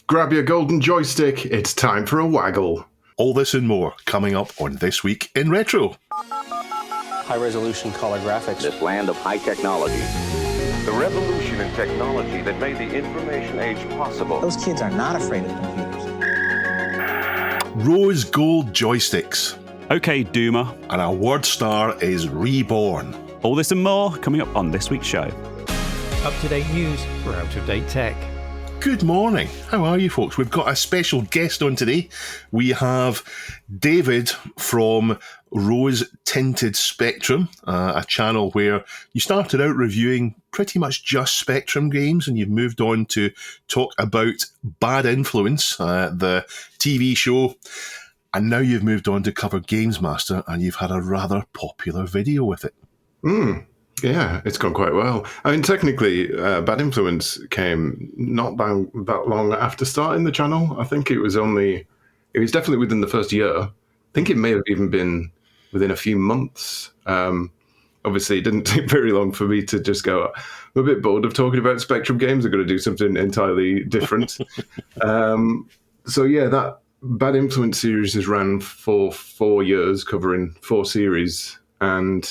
Grab your golden joystick, it's time for a waggle. All this and more coming up on This Week in Retro. High-resolution color graphics. This land of high technology. The revolution in technology that made the information age possible. Those kids are not afraid of computers. Rose gold joysticks. Okay, Doomer. And our WordStar Is Reborn. All this and more coming up on this week's show. Up-to-date news for out-of-date tech. Good morning. How are you, folks? We've got a special guest on today. We have David from RoseTintedSpectrum, a channel where you started out reviewing pretty much just Spectrum games, and you've moved on to talk about Bad Influence, the TV show, and now you've moved on to cover Gamesmaster, and you've had a rather popular video with it. Yeah, it's gone quite well. I mean, technically, Bad Influence came not that long after starting the channel. I think it was definitely within the first year. I think it may have even been within a few months. Obviously, it didn't take very long for me to just go, I'm a bit bored of talking about Spectrum games. I'm going to do something entirely different. So yeah, that Bad Influence series has ran for 4 years, covering 4 series. And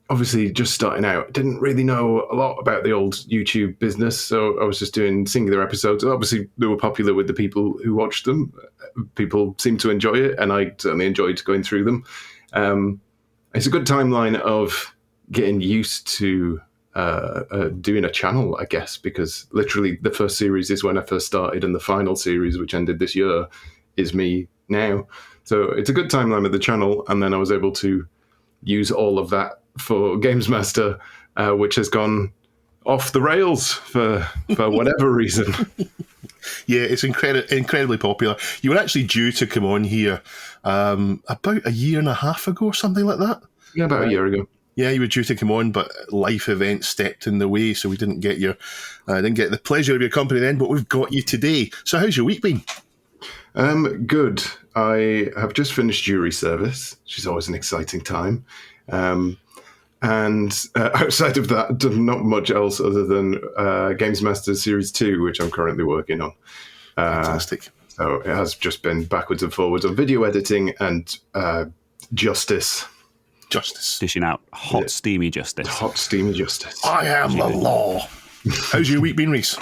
obviously, just starting out, didn't really know a lot about the old YouTube business, so I was just doing singular episodes. Obviously, they were popular with the people who watched them. People seemed to enjoy it, and I certainly enjoyed going through them. It's a good timeline of getting used to doing a channel, I guess, because literally the first series is when I first started, and the final series, which ended this year, is me now. So it's a good timeline of the channel, and then I was able to use all of that for Gamesmaster, which has gone off the rails for whatever reason. Yeah, it's incredibly popular. You were actually due to come on here about a year and a half ago or something like that. Yeah, about a year ago. Yeah, you were due to come on, but life events stepped in the way, so we didn't get the pleasure of your company then, but we've got you today. So how's your week been? Good. I have just finished jury service, which is always an exciting time. And outside of that, done not much else other than Gamesmaster Series 2, which I'm currently working on. Fantastic. So it has just been backwards and forwards on video editing and justice. Dishing out hot, steamy justice. Hot, steamy justice. I am the law. How's your week been, Rees?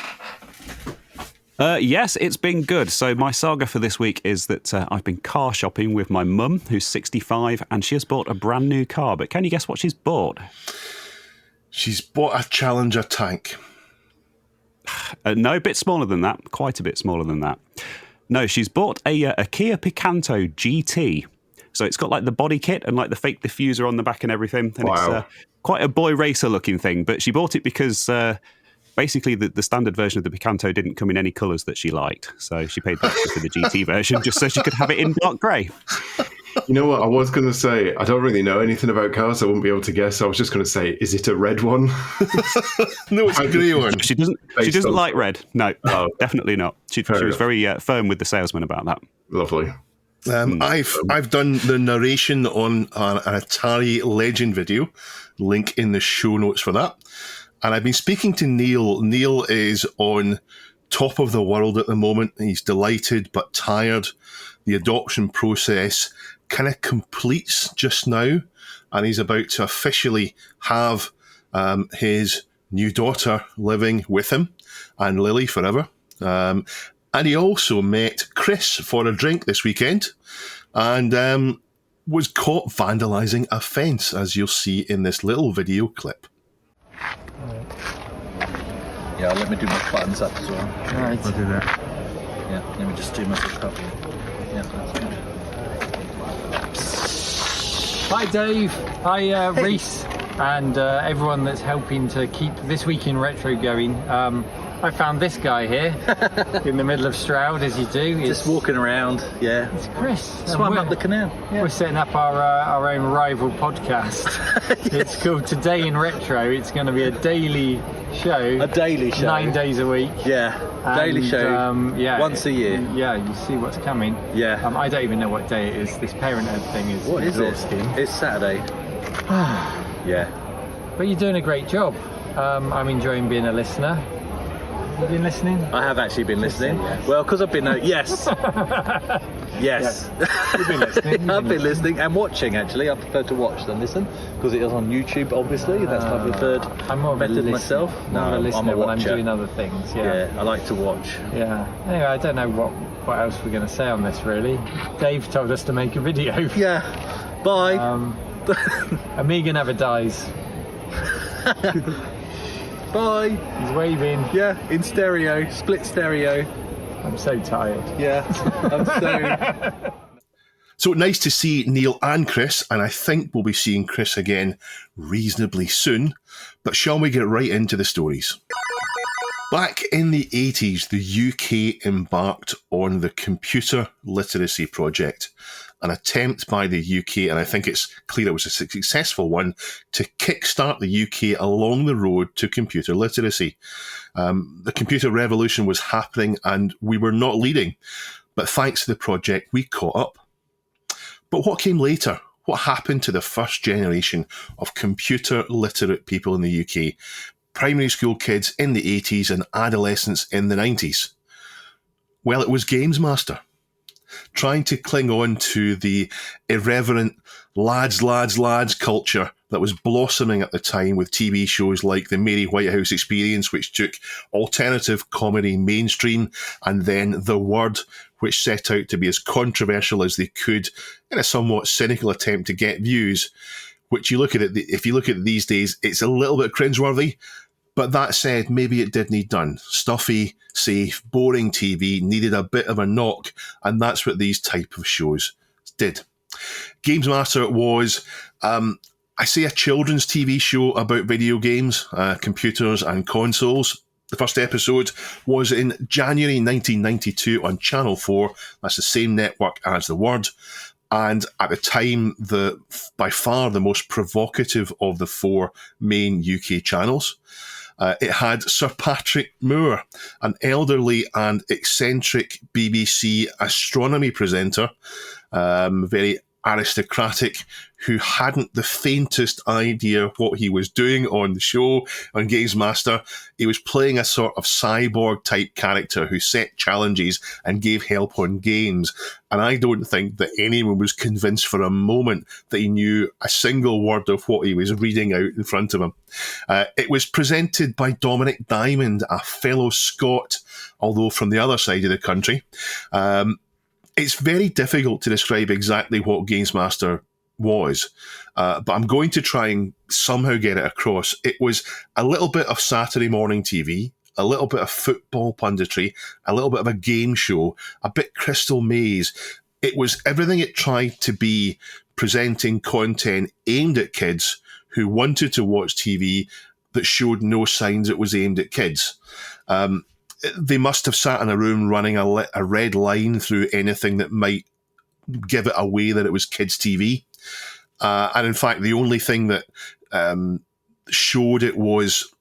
Yes, it's been good. So my saga for this week is that I've been car shopping with my mum, who's 65, and she has bought a brand new car. But can you guess what she's bought? She's bought a Challenger tank. No, a bit smaller than that. Quite a bit smaller than that. No, she's bought a Kia Picanto GT. So it's got like the body kit and like the fake diffuser on the back and everything. And wow. It's quite a boy racer looking thing. But she bought it because basically the standard version of the Picanto didn't come in any colours that she liked. So she paid extra for the GT version just so she could have it in dark grey. You know what? I was going to say, I don't really know anything about cars. So I wouldn't be able to guess. I was just going to say, is it a red one? No, it's a grey one. She doesn't like red. No, definitely not. She was very firm with the salesman about that. Lovely. I've done the narration on an Atari Legend video. Link in the show notes for that. And I've been speaking to Neil. Neil is on top of the world at the moment. He's delighted but tired. The adoption process kind of completes just now, and he's about to officially have his new daughter living with him and Lily forever. And he also met Chris for a drink this weekend and was caught vandalising a fence, as you'll see in this little video clip. Yeah, let me do my buttons up as well. All right. We'll do that. Yeah, let me just do my copy. Yeah, that's good. Hi, Dave. Hi, Rees, and everyone that's helping to keep This Week in Retro going. I found this guy here in the middle of Stroud, as you do. Just walking around, yeah. It's Chris. Swam up the canal. Yeah. We're setting up our own rival podcast. Yes. It's called Today in Retro. It's going to be a daily show. A daily show. 9 days a week. Yeah, daily show. Yeah, once a year. Yeah, you see what's coming. Yeah. I don't even know what day it is. This parenthood thing is what exhausting. Is it? It's Saturday. Yeah. But you're doing a great job. I'm enjoying being a listener. Have you been listening? I have actually been listening. Yes. Well, because I've been yes. Yes. You've been listening. I've been listening and watching, actually. I prefer to watch than listen because it is on YouTube, obviously. That's my preferred I'm more of a method listener. myself. No, I'm a listener when I'm watcher. doing other things. Yeah, I like to watch. Yeah. Anyway, I don't know what else we're going to say on this, really. Dave told us to make a video. Yeah. Bye. Amiga never dies. Bye. He's waving. Yeah, in stereo, split stereo. I'm so tired. Yeah, I'm so... So nice to see Neil and Chris, and I think we'll be seeing Chris again reasonably soon. But shall we get right into the stories? Back in the 80s, the UK embarked on the Computer Literacy Project, an attempt by the UK, and I think it's clear it was a successful one, to kickstart the UK along the road to computer literacy. The computer revolution was happening and we were not leading, but thanks to the project, we caught up. But what came later? What happened to the first generation of computer literate people in the UK? Primary school kids in the 80s and adolescents in the 90s? Well, it was Gamesmaster, trying to cling on to the irreverent lads culture that was blossoming at the time with TV shows like the Mary Whitehouse Experience, which took alternative comedy mainstream, and then The Word, which set out to be as controversial as they could in a somewhat cynical attempt to get views, which you look at it, if you look at it these days, it's a little bit cringeworthy. But that said, maybe it did need done. Stuffy, safe, boring TV needed a bit of a knock, and that's what these type of shows did. Gamesmaster was, I say, a children's TV show about video games, computers and consoles. The first episode was in January 1992 on Channel 4. That's the same network as The Word. And at the time, by far the most provocative of the four main UK channels. It had Sir Patrick Moore, an elderly and eccentric BBC astronomy presenter, very aristocratic, who hadn't the faintest idea what he was doing on the show, on Gamesmaster. He was playing a sort of cyborg-type character who set challenges and gave help on games. And I don't think that anyone was convinced for a moment that he knew a single word of what he was reading out in front of him. It was presented by Dominic Diamond, a fellow Scot, although from the other side of the country. It's very difficult to describe exactly what Gamesmaster was, but I'm going to try and somehow get it across. It was a little bit of Saturday morning TV, a little bit of football punditry, a little bit of a game show, a bit Crystal Maze. It was everything it tried to be, presenting content aimed at kids who wanted to watch TV that showed no signs it was aimed at kids. They must have sat in a room running a red line through anything that might give it away that it was kids' TV. And in fact, the only thing that showed it was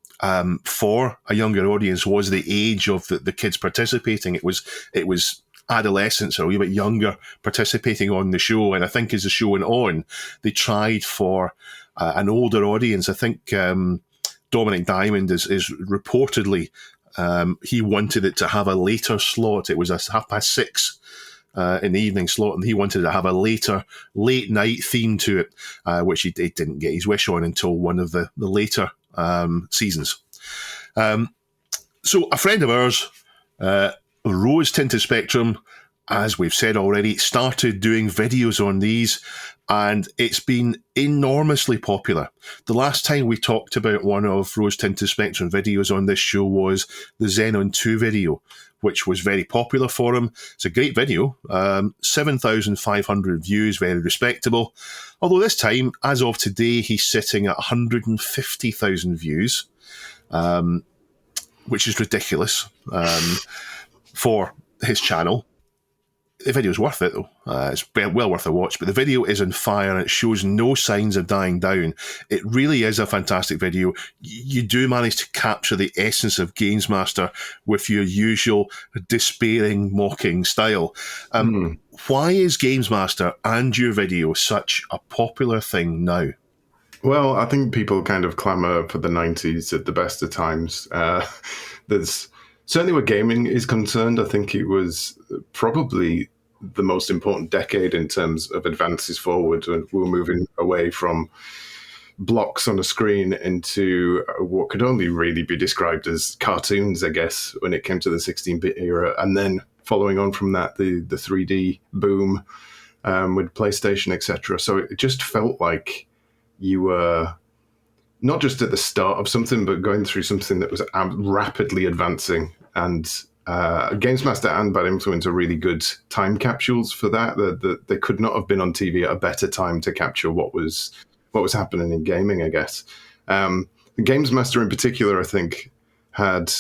for a younger audience was the age of the kids participating. It was adolescents or a wee bit younger participating on the show. And I think as the show went on, they tried for an older audience. I think Dominic Diamond is reportedly... he wanted it to have a later slot. It was a 6:30 in the evening slot, and he wanted to have a later late night theme to it, which he didn't get his wish on until one of the later seasons. So a friend of ours, RoseTintedSpectrum, as we've said already, started doing videos on these, and it's been enormously popular. The last time we talked about one of RoseTintedSpectrum videos on this show was the Xenon 2 video, which was very popular for him. It's a great video, 7,500 views, very respectable. Although this time, as of today, he's sitting at 150,000 views, which is ridiculous for his channel. The video's worth it, though. It's well worth a watch, but the video is on fire and it shows no signs of dying down. It really is a fantastic video. You do manage to capture the essence of Gamesmaster with your usual despairing, mocking style. Why is Gamesmaster and your video such a popular thing now? Well, I think people kind of clamour for the 90s at the best of times. There's certainly where gaming is concerned, I think it was probably the most important decade in terms of advances forward. And we were moving away from blocks on a screen into what could only really be described as cartoons, I guess, when it came to the 16-bit era. And then following on from that, the 3D boom with PlayStation, etc. So it just felt like you were not just at the start of something, but going through something that was rapidly advancing. And Gamesmaster and Bad Influence are really good time capsules for that. They could not have been on TV at a better time to capture what was happening in gaming, I guess. The Gamesmaster in particular, I think, had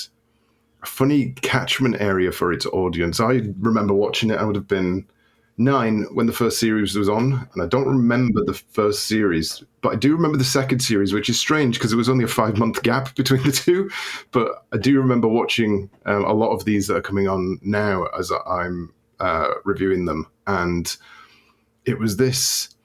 a funny catchment area for its audience. I remember watching it. I would have been 9 when the first series was on, and I don't remember the first series, but I do remember the second series, which is strange because it was only a 5-month gap between the two. But I do remember watching a lot of these that are coming on now as I'm reviewing them, and it was this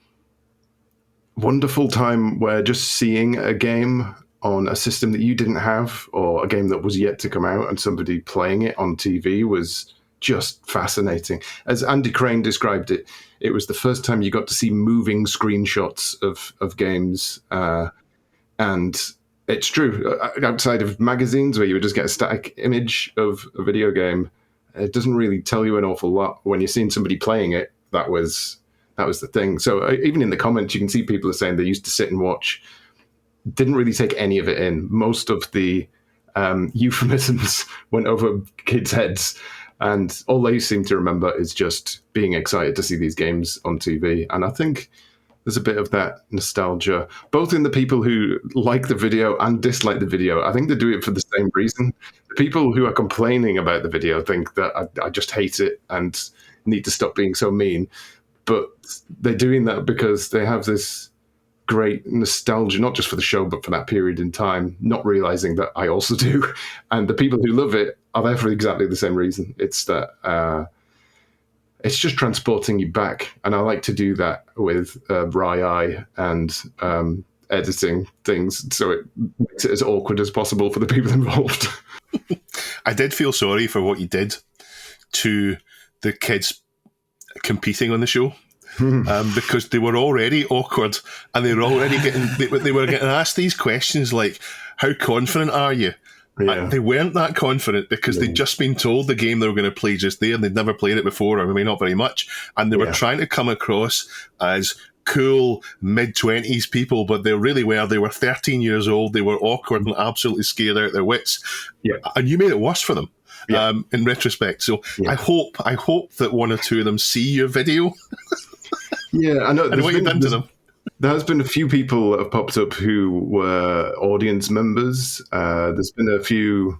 wonderful time where just seeing a game on a system that you didn't have, or a game that was yet to come out, and somebody playing it on TV was just fascinating. As Andy Crane described it, it was the first time you got to see moving screenshots of games. And it's true, outside of magazines where you would just get a static image of a video game, it doesn't really tell you an awful lot. When you're seeing somebody playing it, that was the thing. So even in the comments, you can see people are saying they used to sit and watch, didn't really take any of it in. Most of the euphemisms went over kids' heads, and all they seem to remember is just being excited to see these games on TV. And I think there's a bit of that nostalgia, both in the people who like the video and dislike the video. I think they do it for the same reason. The people who are complaining about the video think that I just hate it and need to stop being so mean. But they're doing that because they have this great nostalgia, not just for the show, but for that period in time, not realizing that I also do. And the people who love it are there for exactly the same reason. It's that it's just transporting you back. And I like to do that with Rai and editing things, so it makes it as awkward as possible for the people involved. I did feel sorry for what you did to the kids competing on the show, because they were already awkward, and they were already getting asked these questions like, how confident are you? Yeah. And they weren't that confident because they'd just been told the game they were going to play just there, and they'd never played it before, or maybe not very much, and they were trying to come across as cool mid-20s people, but they really were. They were 13 years old. They were awkward and absolutely scared out of their wits. Yeah. And you made it worse for them. In retrospect. So I hope that one or two of them see your video. Yeah, I know. And what you've done to them. There has been a few people that have popped up who were audience members. There's been a few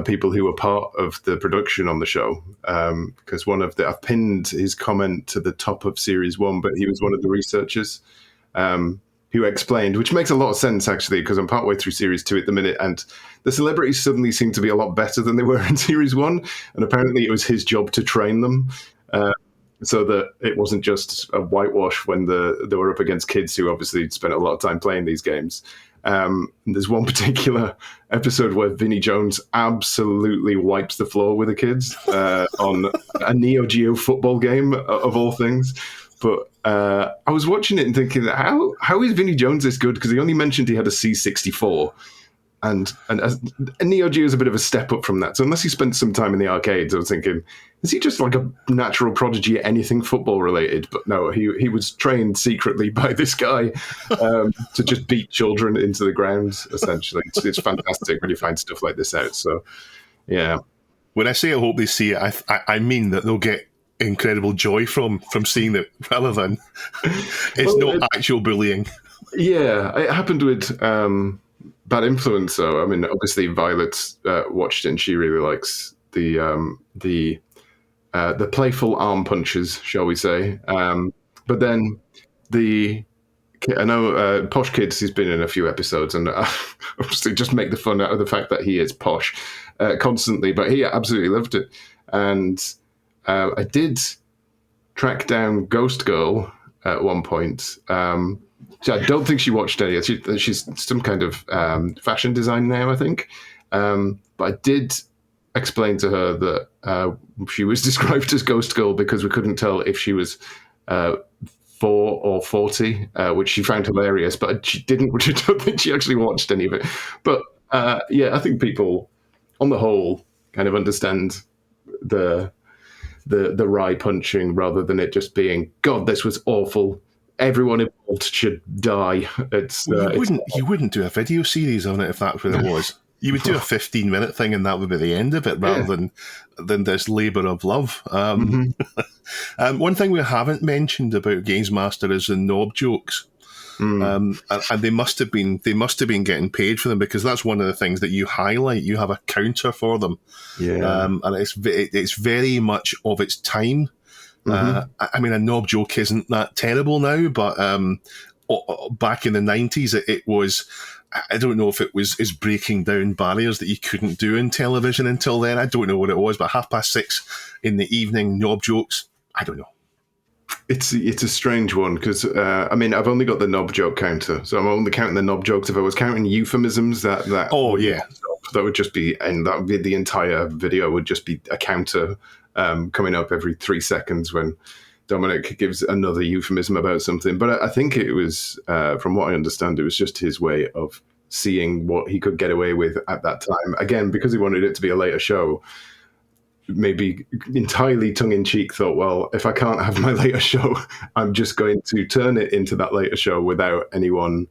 people who were part of the production on the show, because I've pinned his comment to the top of Series 1, but he was one of the researchers who explained, which makes a lot of sense, actually, because I'm partway through Series 2 at the minute, and the celebrities suddenly seem to be a lot better than they were in Series 1, and apparently it was his job to train them, so that it wasn't just a whitewash when they were up against kids who obviously spent a lot of time playing these games. There's one particular episode where Vinnie Jones absolutely wipes the floor with the kids on a Neo Geo football game, of all things. But I was watching it and thinking, how is Vinnie Jones this good? Because he only mentioned he had a C64. And Neo Geo is a bit of a step up from that. So unless he spent some time in the arcades, I was thinking, is he just like a natural prodigy at anything football related? But no, he was trained secretly by this guy to just beat children into the ground, essentially. It's fantastic when you find stuff like this out. So, yeah. When I say I hope they see it, I mean that they'll get incredible joy from seeing it, rather than it's not actual bullying. Yeah, it happened with Bad Influence, though. I mean, obviously Violet watched it and she really likes the playful arm punches, shall we say. But then I know Posh Kids, he's been in a few episodes, and obviously just make the fun out of the fact that he is posh constantly, but he absolutely loved it. And I did track down Ghost Girl at one point. So I don't think she watched any. She's some kind of fashion design now, I think. But I did explained to her that she was described as Ghost Girl because we couldn't tell if she was 4 or 40, which she found hilarious, but she didn't. I don't think she actually watched any of it. But yeah, I think people, on the whole, kind of understand the wry punching rather than it just being, God, this was awful. Everyone involved should die. You wouldn't do a video series on it if that's what it was. You would do a 15-minute thing, and that would be the end of it, rather than this labour of love. One thing we haven't mentioned about Gamesmaster is the knob jokes, and they must have been getting paid for them, because that's one of the things that you highlight. You have a counter for them, and it's very much of its time. I mean, a knob joke isn't that terrible now, but back in the 90s, it was. I don't know if it was breaking down barriers that you couldn't do in television until then. I don't know what it was, but 6:30 in the evening, knob jokes, I don't know. It's a strange one because, I mean, I've only got the knob joke counter, so I'm only counting the knob jokes. If I was counting euphemisms, that would just be, and that would be the entire video would just be a counter coming up every 3 seconds when Dominic gives another euphemism about something. But I think it was, from what I understand, it was just his way of seeing what he could get away with at that time. Again, because he wanted it to be a later show, maybe entirely tongue-in-cheek thought, well, if I can't have my later show, I'm just going to turn it into that later show without anyone...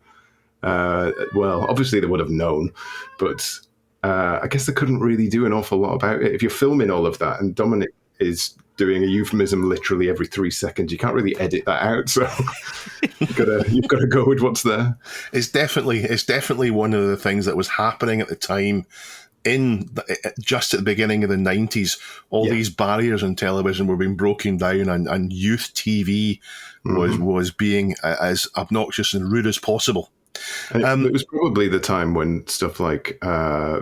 well, obviously they would have known, but I guess they couldn't really do an awful lot about it. If you're filming all of that and Dominic is doing a euphemism literally every 3 seconds, you can't really edit that out. So you've got to go with what's there. It's definitely one of the things that was happening at the time. Just at the beginning of the 90s, all these barriers in television were being broken down, and youth TV was being as obnoxious and rude as possible. And it was probably the time when stuff like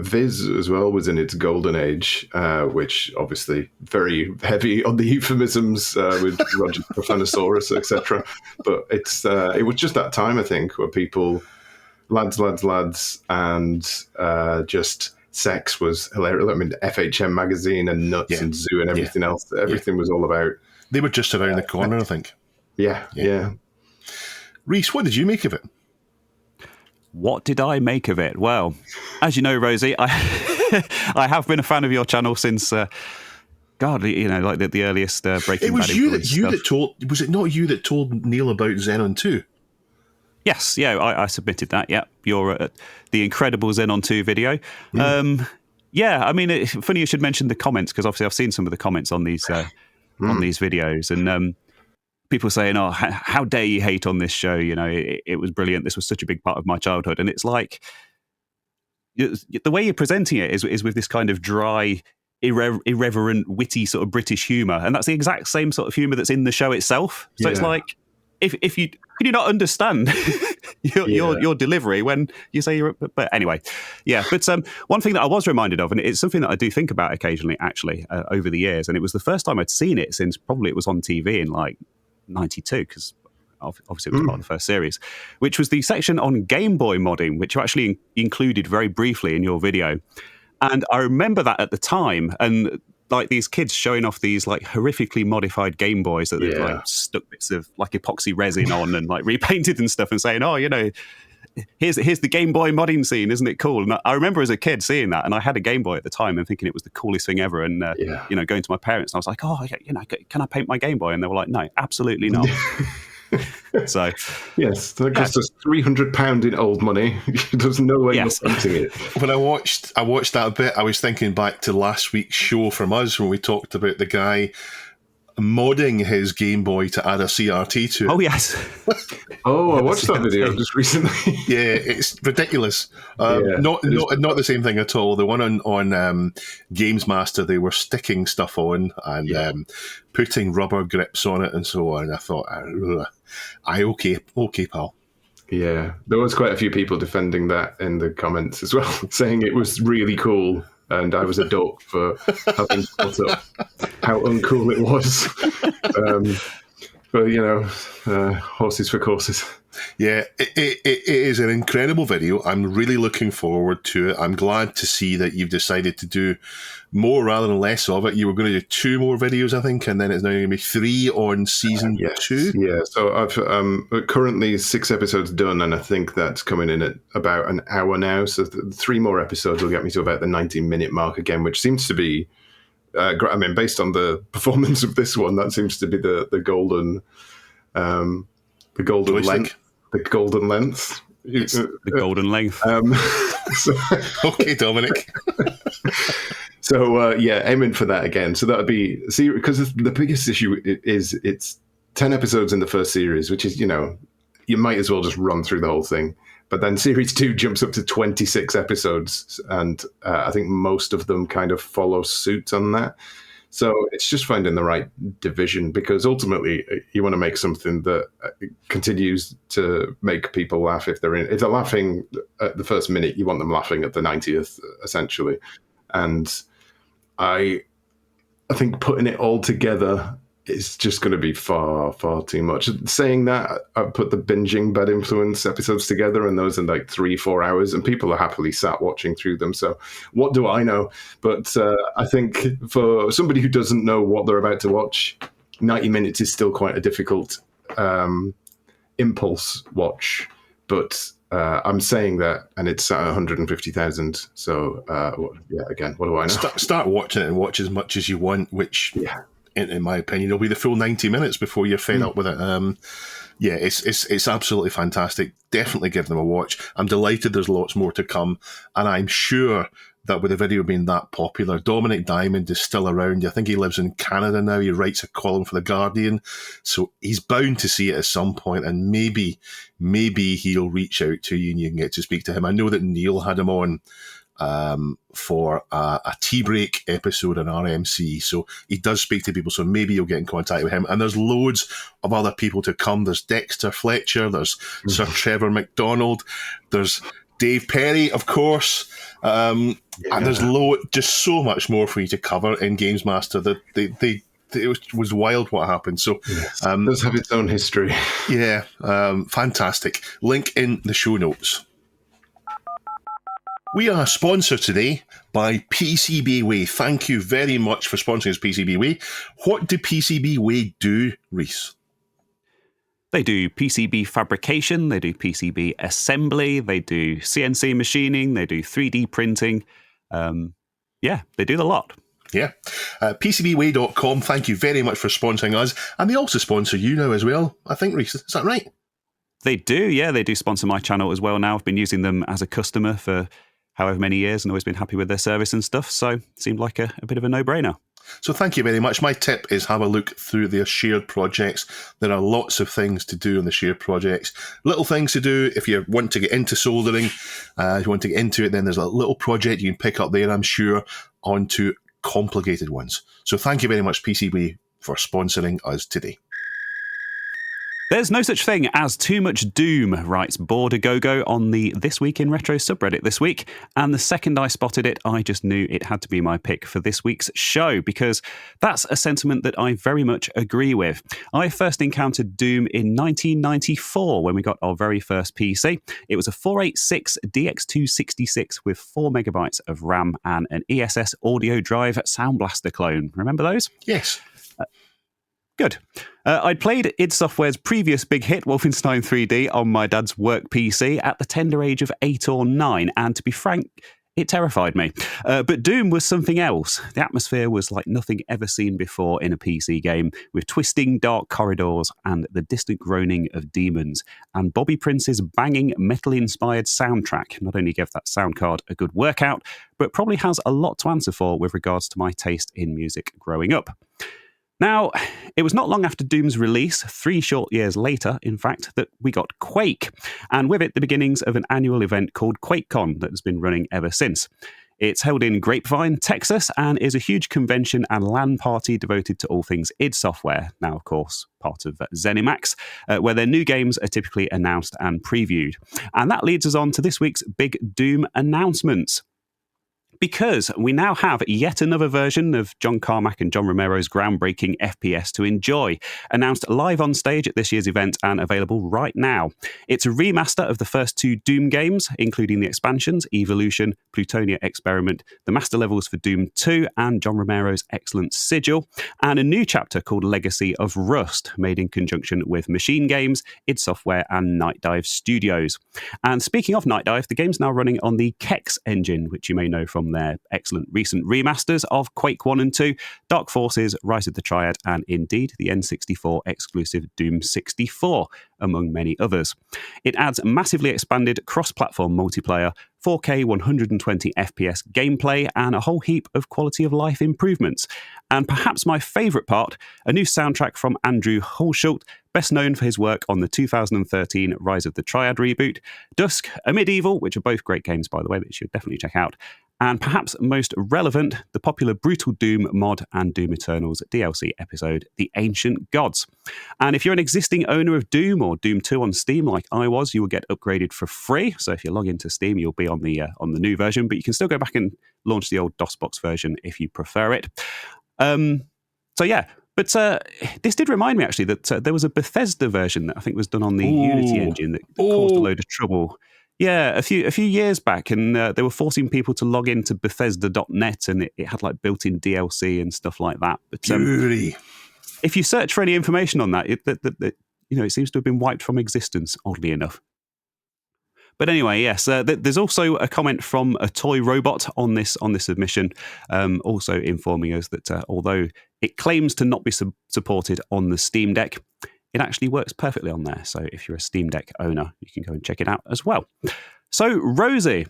Viz as well was in its golden age, which obviously very heavy on the euphemisms with Roger Profanosaurus, etc. But it was just that time, I think, where people, lads, and just sex was hilarious. I mean, FHM magazine and Nuts and Zoo and everything else. Everything was all about. They were just around the corner, I think. Yeah. Rees, what did you make of it? What did I make of it? Well, as you know, Rosie, I have been a fan of your channel since, God, you know, like the earliest Breaking Bad. It was you that told. Was it not you that told Neil about Xenon 2? Yes, yeah, I submitted that. Yeah, your the incredible Xenon 2 video. Yeah, I mean, funny you should mention the comments, because obviously I've seen some of the comments on these videos, and people saying, "Oh, how dare you hate on this show? You know, it was brilliant. This was such a big part of my childhood." And it's like the way you're presenting it is with this kind of dry, irreverent, witty sort of British humour, and that's the exact same sort of humour that's in the show itself. So it's like, if you can you not understand your delivery when you say you're... But anyway, yeah. But one thing that I was reminded of, and it's something that I do think about occasionally, actually, over the years, and it was the first time I'd seen it since probably it was on TV in like 92, because obviously it was part of the first series, which was the section on Game Boy modding, which you actually included very briefly in your video. And I remember that at the time, and like these kids showing off these like horrifically modified Game Boys that they'd like stuck bits of like epoxy resin on and like repainted and stuff, and saying, "Oh, you know, here's the Game Boy modding scene, isn't it cool?" And I remember as a kid seeing that, and I had a Game Boy at the time and thinking it was the coolest thing ever. And you know, going to my parents, and I was like, "Oh, you know, can I paint my Game Boy?" And they were like, "No, absolutely not." So yes, that cost us £300 in old money. There's no way you're painting it. When I watched that bit, I was thinking back to last week's show from us when we talked about the guy modding his Game Boy to add a CRT to it. Oh, yes. I watched that video just recently. Yeah, it's ridiculous. Not the same thing at all. The one on Gamesmaster, they were sticking stuff on and putting rubber grips on it and so on. I thought, okay, pal. Yeah, there was quite a few people defending that in the comments as well, saying it was really cool. And I was a dork for having thought up how uncool it was. But, you know, horses for courses. Yeah, it is an incredible video. I'm really looking forward to it. I'm glad to see that you've decided to do more rather than less of it. You were going to do 2 more videos, I think, and then it's now going to be 3 on season 2. Yeah, so I've currently 6 episodes done, and I think that's coming in at about an hour now. So 3 more episodes will get me to about the 90-minute mark again, which seems to be, I mean, based on the performance of this one, that seems to be the golden length. The golden length. The golden length. Okay, Dominic. So, aiming for that again. So that would be... See, because the biggest issue is it's 10 episodes in the first series, which is, you might as well just run through the whole thing. But then series 2 jumps up to 26 episodes, and I think most of them kind of follow suit on that. So it's just finding the right division, because ultimately you want to make something that continues to make people laugh. If they're laughing at the first minute, you want them laughing at the 90th, essentially. And I think putting it all together is just going to be far, far too much. Saying that, I put the binging Bad Influence episodes together, and those in like 3-4 hours, and people are happily sat watching through them. So what do I know? But I think for somebody who doesn't know what they're about to watch, 90 minutes is still quite a difficult impulse watch. But I'm saying that, and it's at 150,000. So again, what do I know? Start watching it and watch as much as you want, which... Yeah. In my opinion, it'll be the full 90 minutes before you're fed up with it. It's absolutely fantastic. Definitely give them a watch. I'm delighted there's lots more to come, and I'm sure that with the video being that popular, Dominic Diamond is still around. I think he lives in Canada now. He writes a column for The Guardian, so he's bound to see it at some point, and maybe he'll reach out to you and you can get to speak to him. I know that Neil had him on for a tea break episode on RMC, so he does speak to people, so maybe you'll get in contact with him. And there's loads of other people to come. There's Dexter Fletcher, there's Sir Trevor McDonald, there's Dave Perry, of course, and there's just so much more for you to cover in Gamesmaster. That it was wild what happened. So it does have its own history. Yeah, fantastic. Link in the show notes. We are sponsored today by PCBWay. Thank you very much for sponsoring us, PCBWay. What do PCBWay do, Rees? They do PCB fabrication, they do PCB assembly, they do CNC machining, they do 3D printing. They do a lot. Yeah. PCBWay.com, thank you very much for sponsoring us. And they also sponsor you now as well, I think, Rees. Is that right? They do, yeah. They do sponsor my channel as well now. I've been using them as a customer for however many years and always been happy with their service and stuff. So it seemed like a bit of a no-brainer. So thank you very much. My tip is have a look through their shared projects. There are lots of things to do on the shared projects. Little things to do if you want to get into soldering. If you want to get into it, then there's a little project you can pick up there, I'm sure, onto complicated ones. So thank you very much, PCB, for sponsoring us today. There's no such thing as too much doom, writes Border-Go-Go on the This Week in Retro subreddit this week. And the second I spotted it, I just knew it had to be my pick for this week's show, because that's a sentiment that I very much agree with. I first encountered Doom in 1994 when we got our very first PC. It was a 486 DX266 with 4 megabytes of RAM and an ESS audio drive Sound Blaster clone. Remember those? Yes. Good. I'd played id Software's previous big hit, Wolfenstein 3D, on my dad's work PC at the tender age of 8 or 9, and to be frank, it terrified me. But Doom was something else. The atmosphere was like nothing ever seen before in a PC game, with twisting dark corridors and the distant groaning of demons. And Bobby Prince's banging metal-inspired soundtrack not only gave that sound card a good workout, but probably has a lot to answer for with regards to my taste in music growing up. Now, it was not long after Doom's release, 3 short years later, in fact, that we got Quake, and with it the beginnings of an annual event called QuakeCon that has been running ever since. It's held in Grapevine, Texas, and is a huge convention and LAN party devoted to all things id Software, now, of course, part of ZeniMax, where their new games are typically announced and previewed. And that leads us on to this week's big Doom announcements. Because we now have yet another version of John Carmack and John Romero's groundbreaking FPS to enjoy, announced live on stage at this year's event and available right now. It's a remaster of the first 2 Doom games, including the expansions, Evolution, Plutonia Experiment, the master levels for Doom 2, and John Romero's excellent Sigil, and a new chapter called Legacy of Rust, made in conjunction with Machine Games, id Software, and Night Dive Studios. And speaking of Night Dive, the game's now running on the Kex engine, which you may know from their excellent recent remasters of Quake 1 and 2, Dark Forces, Rise of the Triad, and indeed the N64 exclusive Doom 64, among many others. It adds massively expanded cross-platform multiplayer, 4K 120 FPS gameplay, and a whole heap of quality of life improvements. And perhaps my favourite part, a new soundtrack from Andrew Hulshult, best known for his work on the 2013 Rise of the Triad reboot, Dusk, A Medieval, which are both great games, by the way, that you should definitely check out, and perhaps most relevant, the popular Brutal Doom mod and Doom Eternal's DLC episode, The Ancient Gods. And if you're an existing owner of Doom or Doom 2 on Steam, like I was, you will get upgraded for free. So if you log into Steam, you'll be on the new version, but you can still go back and launch the old DOSBox version if you prefer it. So yeah. But this did remind me, actually, that there was a Bethesda version that I think was done on the Unity engine that caused a load of trouble. Yeah, a few years back, and they were forcing people to log into Bethesda.net, and it had like built-in DLC and stuff like that. But if you search for any information on that, it seems to have been wiped from existence, oddly enough. But anyway, yes, there's also a comment from a toy robot on this submission, also informing us that although it claims to not be supported on the Steam Deck, it actually works perfectly on there. So if you're a Steam Deck owner, you can go and check it out as well. So, Rosie,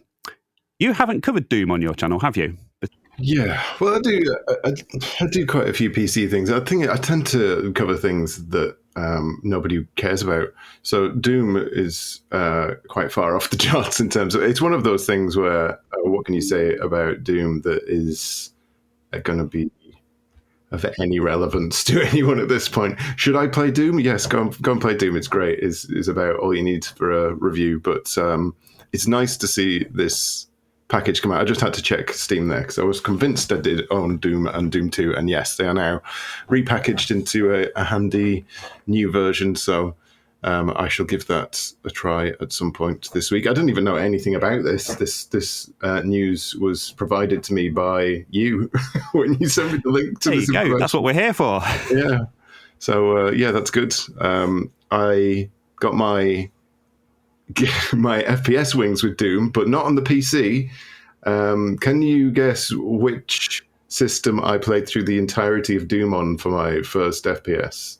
you haven't covered Doom on your channel, have you? Yeah, well, I do. I do quite a few PC things. I think I tend to cover things that nobody cares about. So Doom is quite far off the charts in terms of, it's one of those things where what can you say about Doom that is going to be of any relevance to anyone at this point? Should I play Doom? Yes, go and play Doom. It's great. Is about all you need for a review. But it's nice to see this package come out. I just had to check Steam there because I was convinced I did own Doom and Doom 2, and yes, they are now repackaged into a handy new version. So I shall give that a try at some point this week. I didn't even know anything about this. This news was provided to me by you when you sent me the link to this. There you go. That's what we're here for. Yeah. So yeah, that's good. I got my FPS wings with Doom, but not on the PC. Can you guess which system I played through the entirety of Doom on for my first FPS?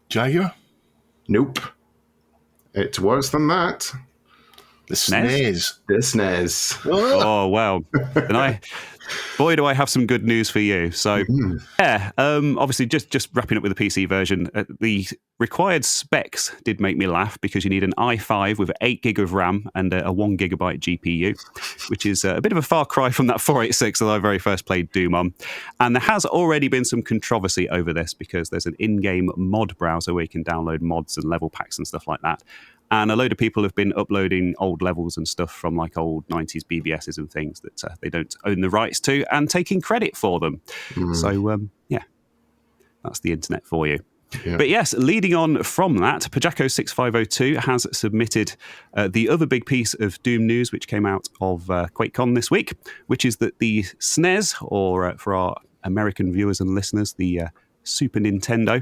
Jaguar? Nope. It's worse than that. The SNES. The SNES. Oh, well. Boy, do I have some good news for you. So, yeah, obviously, just wrapping up with the PC version, the required specs did make me laugh because you need an i5 with 8 gig of RAM and a 1 gigabyte GPU, which is a bit of a far cry from that 486 that I very first played Doom on. And there has already been some controversy over this because there's an in-game mod browser where you can download mods and level packs and stuff like that. And a load of people have been uploading old levels and stuff from like old 90s BBSs and things that they don't own the rights to and taking credit for them. So, yeah, that's the internet for you. Yeah. But yes, leading on from that, Pajako6502 has submitted the other big piece of Doom news, which came out of QuakeCon this week, which is that the SNES, or for our American viewers and listeners, the Super Nintendo,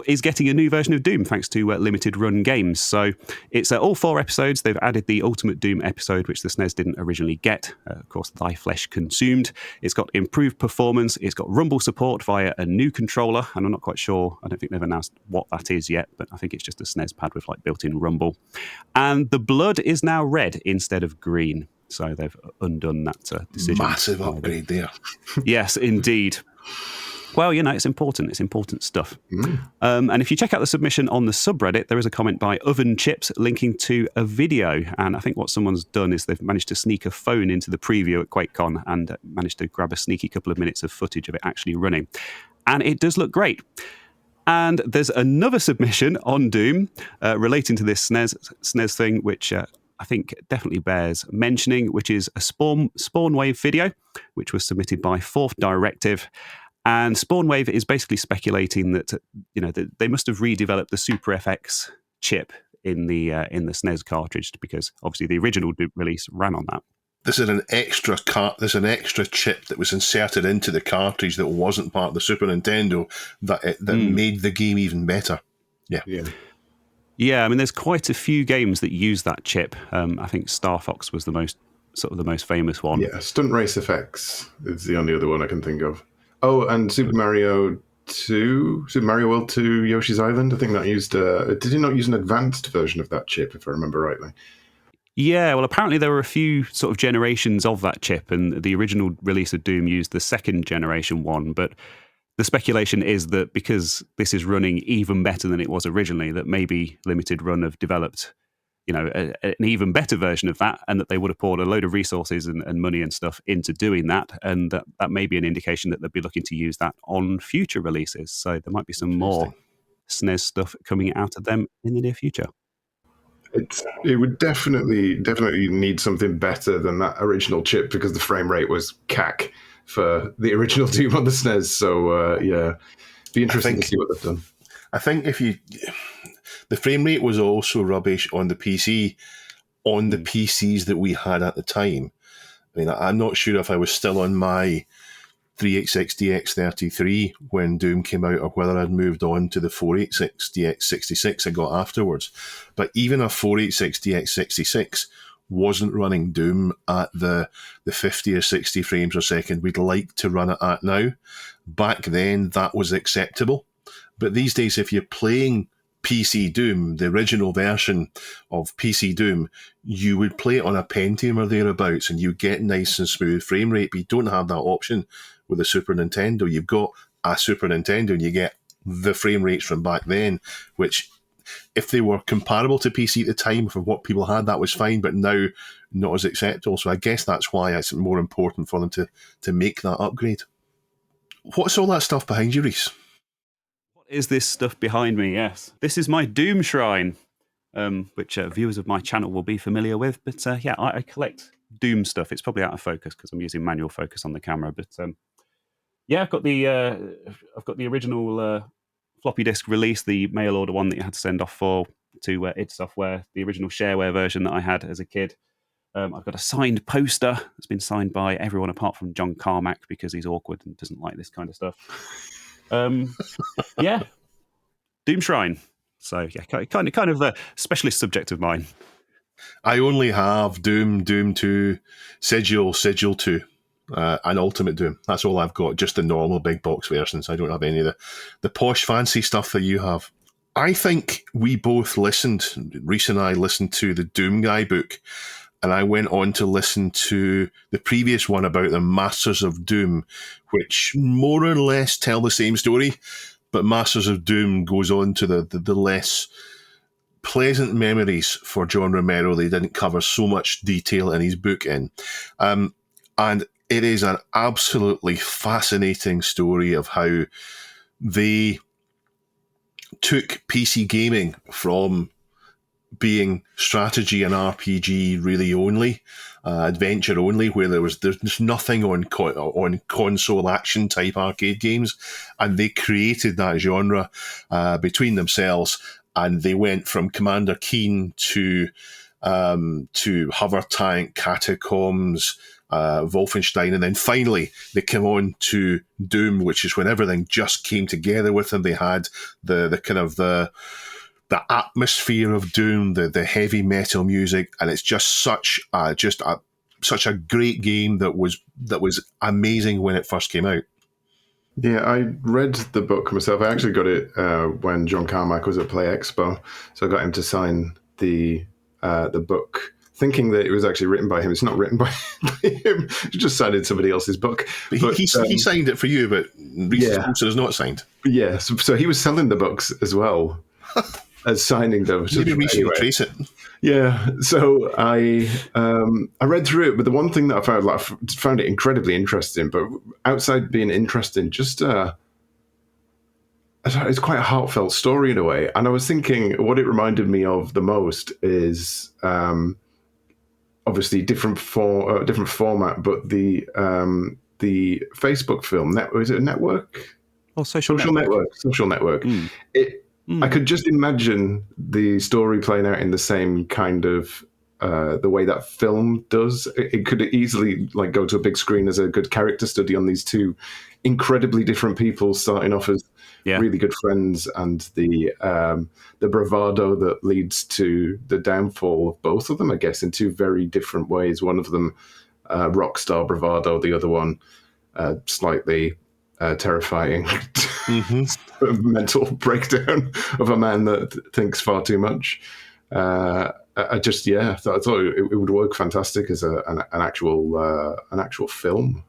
is getting a new version of Doom thanks to limited run games. So it's all 4 episodes. They've added the Ultimate Doom episode, which the SNES didn't originally get. Of course, Thy Flesh Consumed. It's got improved performance. It's got rumble support via a new controller. And I'm not quite sure. I don't think they've announced what that is yet, but I think it's just a SNES pad with like built-in rumble. And the blood is now red instead of green. So they've undone that decision. Massive upgrade there. Yes, indeed. Well, you know, it's important. It's important stuff. And if you check out the submission on the subreddit, there is a comment by Oven Chips linking to a video. And I think what someone's done is they've managed to sneak a phone into the preview at QuakeCon and managed to grab a sneaky couple of minutes of footage of it actually running. And it does look great. And there's another submission on Doom relating to this SNES thing, which I think definitely bears mentioning, which is a Spawn Wave video, which was submitted by Fourth Directive. And Spawn Wave is basically speculating that that they must have redeveloped the Super FX chip in the SNES cartridge, because obviously the original release ran on that. This is an extra chip that was inserted into the cartridge that wasn't part of the Super Nintendo that made the game even better. Yeah. I mean, there's quite a few games that use that chip. I think Star Fox was the most famous one. Yeah, Stunt Race FX is the only other one I can think of. Oh, and Super Mario World 2, Yoshi's Island. I think that used. Did it not use an advanced version of that chip, if I remember rightly? Yeah, well, apparently there were a few sort of generations of that chip, and the original release of Doom used the second generation one. But the speculation is that because this is running even better than it was originally, that maybe Limited Run have developed, an even better version of that, and that they would have poured a load of resources and money and stuff into doing that, and that may be an indication that they'll be looking to use that on future releases. So there might be some more SNES stuff coming out of them in the near future. It would definitely need something better than that original chip, because the frame rate was cack for the original Doom on the SNES. So be interesting to see what they've done. I think the frame rate was also rubbish on the PC, on the PCs that we had at the time. I mean, I'm not sure if I was still on my 386DX33 when Doom came out, or whether I'd moved on to the 486DX66 I got afterwards. But even a 486DX66 wasn't running Doom at the 50 or 60 frames per second we'd like to run it at now. Back then, that was acceptable. But these days, if you're playing PC Doom, the original version of PC Doom, you would play it on a Pentium or thereabouts, and you get nice and smooth frame rate, but you don't have that option with the Super Nintendo. You've got a Super Nintendo, and you get the frame rates from back then, which, if they were comparable to PC at the time for what people had, that was fine, but now not as acceptable. So I guess that's why it's more important for them to make that upgrade. What's all that stuff behind you, Rees? Is this stuff behind me? Yes. This is my Doom Shrine, which viewers of my channel will be familiar with. But I collect Doom stuff. It's probably out of focus because I'm using manual focus on the camera. But I've got the original floppy disk release, the mail order one that you had to send off to id Software, the original shareware version that I had as a kid. I've got a signed poster that's been signed by everyone apart from John Carmack, because he's awkward and doesn't like this kind of stuff. Doom Shrine. So kind of a specialist subject of mine. I only have Doom 2, Sigil 2, and Ultimate Doom. That's all I've got, just the normal big box versions. I don't have any of the posh fancy stuff that you have. I think we both listened, Rees and I listened to the Doom Guy book, and I went on to listen to the previous one about the Masters of Doom, which more or less tell the same story, but Masters of Doom goes on to the less pleasant memories for John Romero. They didn't cover so much detail in his book and it is an absolutely fascinating story of how they took PC gaming from being strategy and RPG really only, adventure only, where there's nothing on console action type arcade games, and they created that genre between themselves, and they went from Commander Keen to Hover Tank, Catacombs, Wolfenstein, and then finally they came on to Doom, which is when everything just came together with them. They had the kind of the atmosphere of Doom, the heavy metal music, and it's just such a great game that was amazing when it first came out. Yeah, I read the book myself. I actually got it when John Carmack was at Play Expo, so I got him to sign the book, thinking that it was actually written by him. It's not written by him. He just signed somebody else's book. But he signed it for you, but Rees is not signed. Yeah, so he was selling the books as well as signing them. Maybe Rees will trace it. Yeah, so I read through it, but the one thing that I found it incredibly interesting, but outside being interesting, just it's quite a heartfelt story in a way. And I was thinking what it reminded me of the most is obviously different format, but the Facebook film is it a network? Oh, social network. Social network. I could just imagine the story playing out in the same kind of the way that film does. It could easily like go to a big screen as a good character study on these two incredibly different people starting off as really good friends, and the bravado that leads to the downfall of both of them, I guess, in two very different ways. One of them rock star bravado, the other one slightly terrifying mental breakdown of a man that thinks far too much. I thought it would work fantastic as an actual film.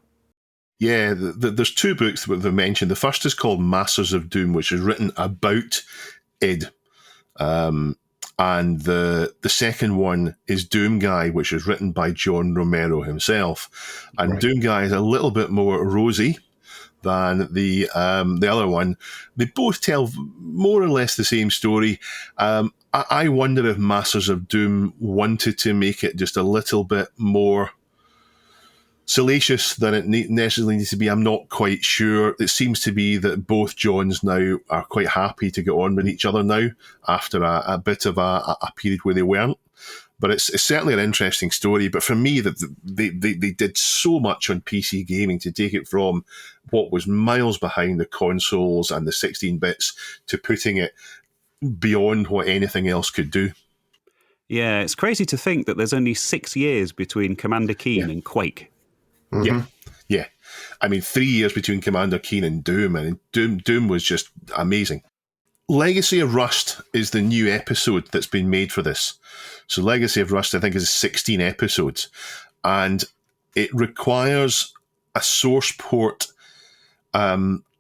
Yeah, there's two books that they've mentioned. The first is called Masters of Doom, which is written about Id. And the second one is Doom Guy, which is written by John Romero himself. And Doom Guy is a little bit more rosy than the other one. They both tell more or less the same story. I wonder if Masters of Doom wanted to make it just a little bit more salacious than it necessarily needs to be. I'm not quite sure. It seems to be that both Johns now are quite happy to get on with each other now after a bit of a period where they weren't. But it's certainly an interesting story. But for me, that they did so much on PC gaming to take it from what was miles behind the consoles and the 16 bits to putting it beyond what anything else could do. Yeah, it's crazy to think that there's only 6 years between Commander Keen and Quake. Yeah. I mean, 3 years between Commander Keen and Doom, and Doom was just amazing. Legacy of Rust is the new episode that's been made for this. So Legacy of Rust, I think, is 16 episodes, and it requires a source port MBF,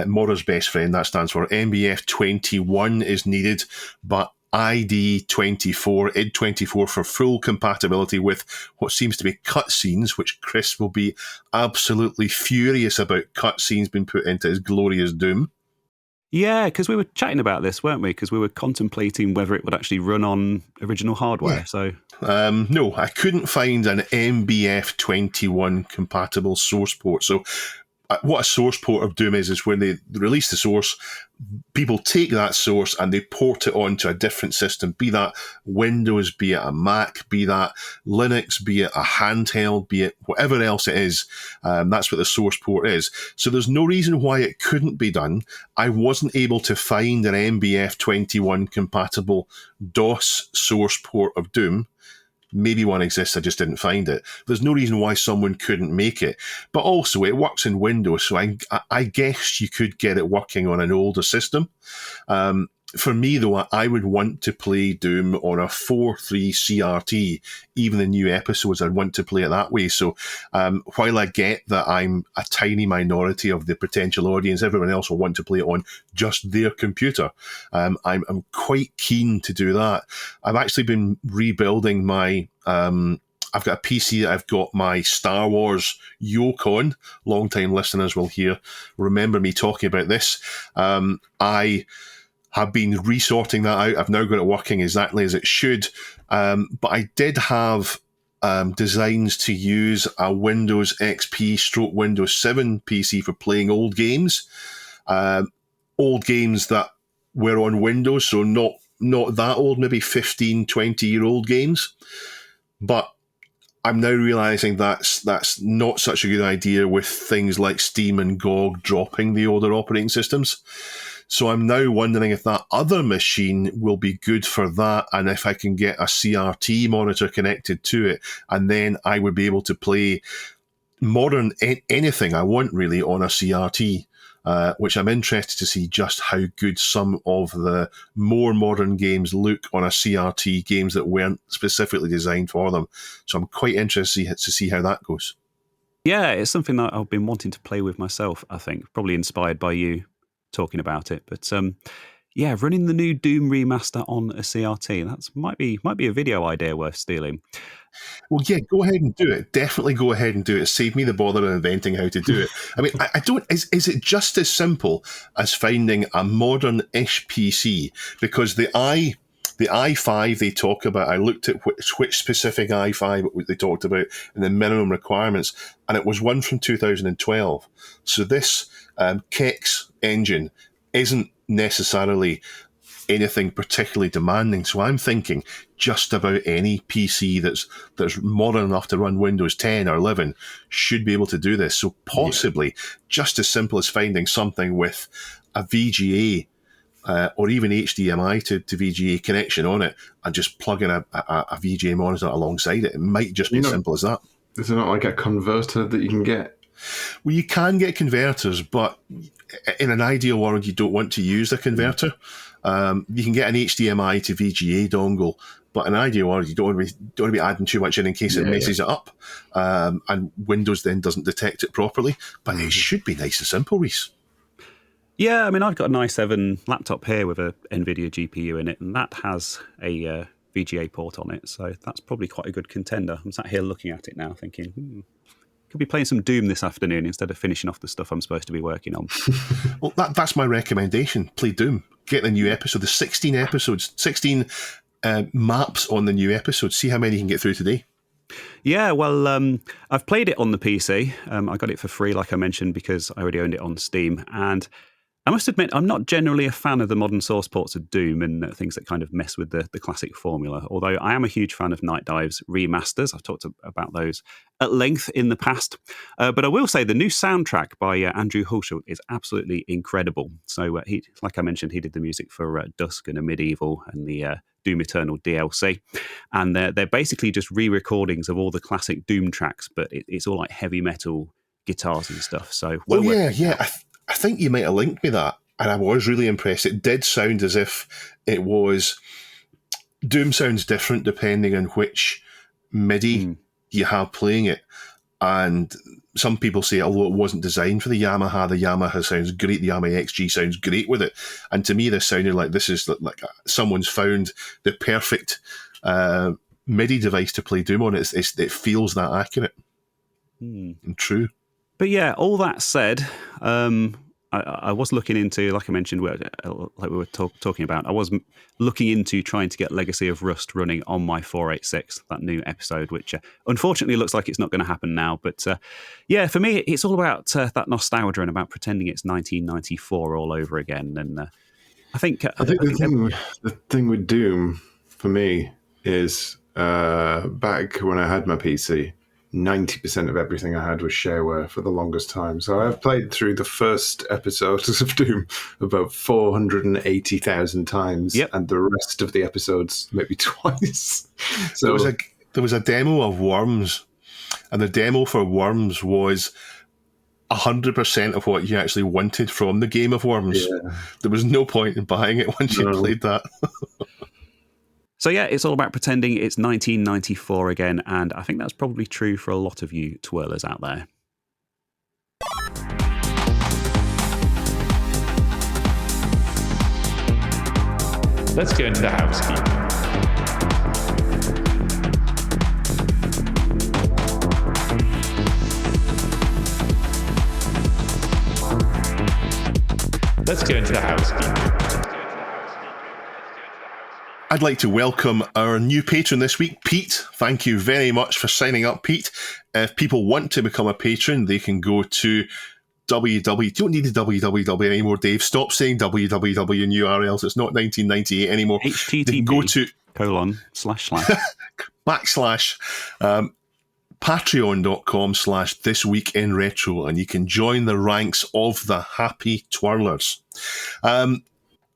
Mora's best friend, that stands for MBF 21 is needed, but ID24, ID24 for full compatibility with what seems to be cutscenes, which Chris will be absolutely furious about cutscenes being put into his glorious Doom. Yeah, because we were chatting about this, weren't we? Because we were contemplating whether it would actually run on original hardware. Yeah. So no, I couldn't find an MBF 21 compatible source port. So what a source port of Doom is when they release the source, people take that source and they port it onto a different system, be that Windows, be it a Mac, be that Linux, be it a handheld, be it whatever else it is. That's what the source port is. So there's no reason why it couldn't be done. I wasn't able to find an MBF 21 compatible DOS source port of Doom. Maybe one exists, I just didn't find it. There's no reason why someone couldn't make it. But also, it works in Windows, so I guess you could get it working on an older system. For me, though, I would want to play Doom on a 4.3 CRT. Even the new episodes, I'd want to play it that way. So while I get that I'm a tiny minority of the potential audience, everyone else will want to play it on just their computer. I'm quite keen to do that. I've actually been rebuilding my... I've got a PC that I've got my Star Wars yoke on. Long-time listeners will remember me talking about this. I have been resorting that out. I've now got it working exactly as it should. But I did have designs to use a Windows XP / Windows 7 PC for playing old games. Old games that were on Windows, so not that old, maybe 15, 20-year-old games. But I'm now realizing that's not such a good idea with things like Steam and GOG dropping the older operating systems. So I'm now wondering if that other machine will be good for that, and if I can get a CRT monitor connected to it, and then I would be able to play modern anything I want really on a CRT, which I'm interested to see just how good some of the more modern games look on a CRT, games that weren't specifically designed for them. So I'm quite interested to see how that goes. yeah, it's something that I've been wanting to play with myself, I think, probably inspired by you talking about it. But yeah, running the new Doom remaster on a CRT, that might be a video idea worth stealing. Well, yeah, go ahead and do it. Definitely go ahead and do it. Save me the bother of inventing how to do it. I mean, I don't. Is it just as simple as finding a modern-ish PC? Because the The i5 they talk about, I looked at which specific i5 they talked about and the minimum requirements, and it was one from 2012. So this Kex engine isn't necessarily anything particularly demanding. So I'm thinking just about any PC that's modern enough to run Windows 10 or 11 should be able to do this. So possibly just as simple as finding something with a VGA or even HDMI to VGA connection on it and just plugging a VGA monitor alongside it. It might just be as simple as that. Is there not like a converter that you can get? Well, you can get converters, but in an ideal world, you don't want to use a converter. You can get an HDMI to VGA dongle, but in an ideal world, you don't want to be adding too much in case it messes it up, and Windows then doesn't detect it properly. But it should be nice and simple, Rees. Yeah, I mean, I've got an i7 laptop here with a NVIDIA GPU in it, and that has a VGA port on it, so that's probably quite a good contender. I'm sat here looking at it now thinking, could be playing some Doom this afternoon instead of finishing off the stuff I'm supposed to be working on. Well, that's my recommendation. Play Doom. Get the new episode. The 16 episodes, 16 maps on the new episode. See how many you can get through today. Yeah, well, I've played it on the PC. I got it for free, like I mentioned, because I already owned it on Steam. And I must admit, I'm not generally a fan of the modern source ports of Doom and things that kind of mess with the classic formula, although I am a huge fan of Night Dive's remasters. I've talked about those at length in the past. But I will say the new soundtrack by Andrew Hulshult is absolutely incredible. So, he, like I mentioned, he did the music for Dusk and a Medieval and the Doom Eternal DLC. And they're basically just re-recordings of all the classic Doom tracks, but it's all like heavy metal guitars and stuff. So, I think you might have linked me that, and I was really impressed. It did sound as if it was... Doom sounds different depending on which MIDI you have playing it, and some people say, although it wasn't designed for the Yamaha sounds great, the Yamaha XG sounds great with it, and to me this sounded like this is like someone's found the perfect MIDI device to play Doom on. It feels that accurate and true. But yeah, all that said, I was looking into, like I mentioned, like we were talking about, I was looking into trying to get Legacy of Rust running on my 486, that new episode, which unfortunately looks like it's not going to happen now. But yeah, for me, it's all about that nostalgia and about pretending it's 1994 all over again. And I think the thing with Doom for me is back when I had my PC, 90% of everything I had was shareware for the longest time. So I've played through the first episodes of Doom about 480,000 times, and the rest of the episodes maybe twice. So there was a demo of Worms, and the demo for Worms was 100% of what you actually wanted from the game of Worms. Yeah. There was no point in buying it once you played that. So yeah, it's all about pretending it's 1994 again, and I think that's probably true for a lot of you twirlers out there. Let's go into housekeeping. Let's go into the housekeeping. I'd like to welcome our new patron this week, Pete. Thank you very much for signing up, Pete. If people want to become a patron, they can go to www. You don't need the www anymore, Dave. Stop saying www in URLs. It's not 1998 anymore. HTTP go to / patreon.com/thisweekinretro, and you can join the ranks of the happy twirlers.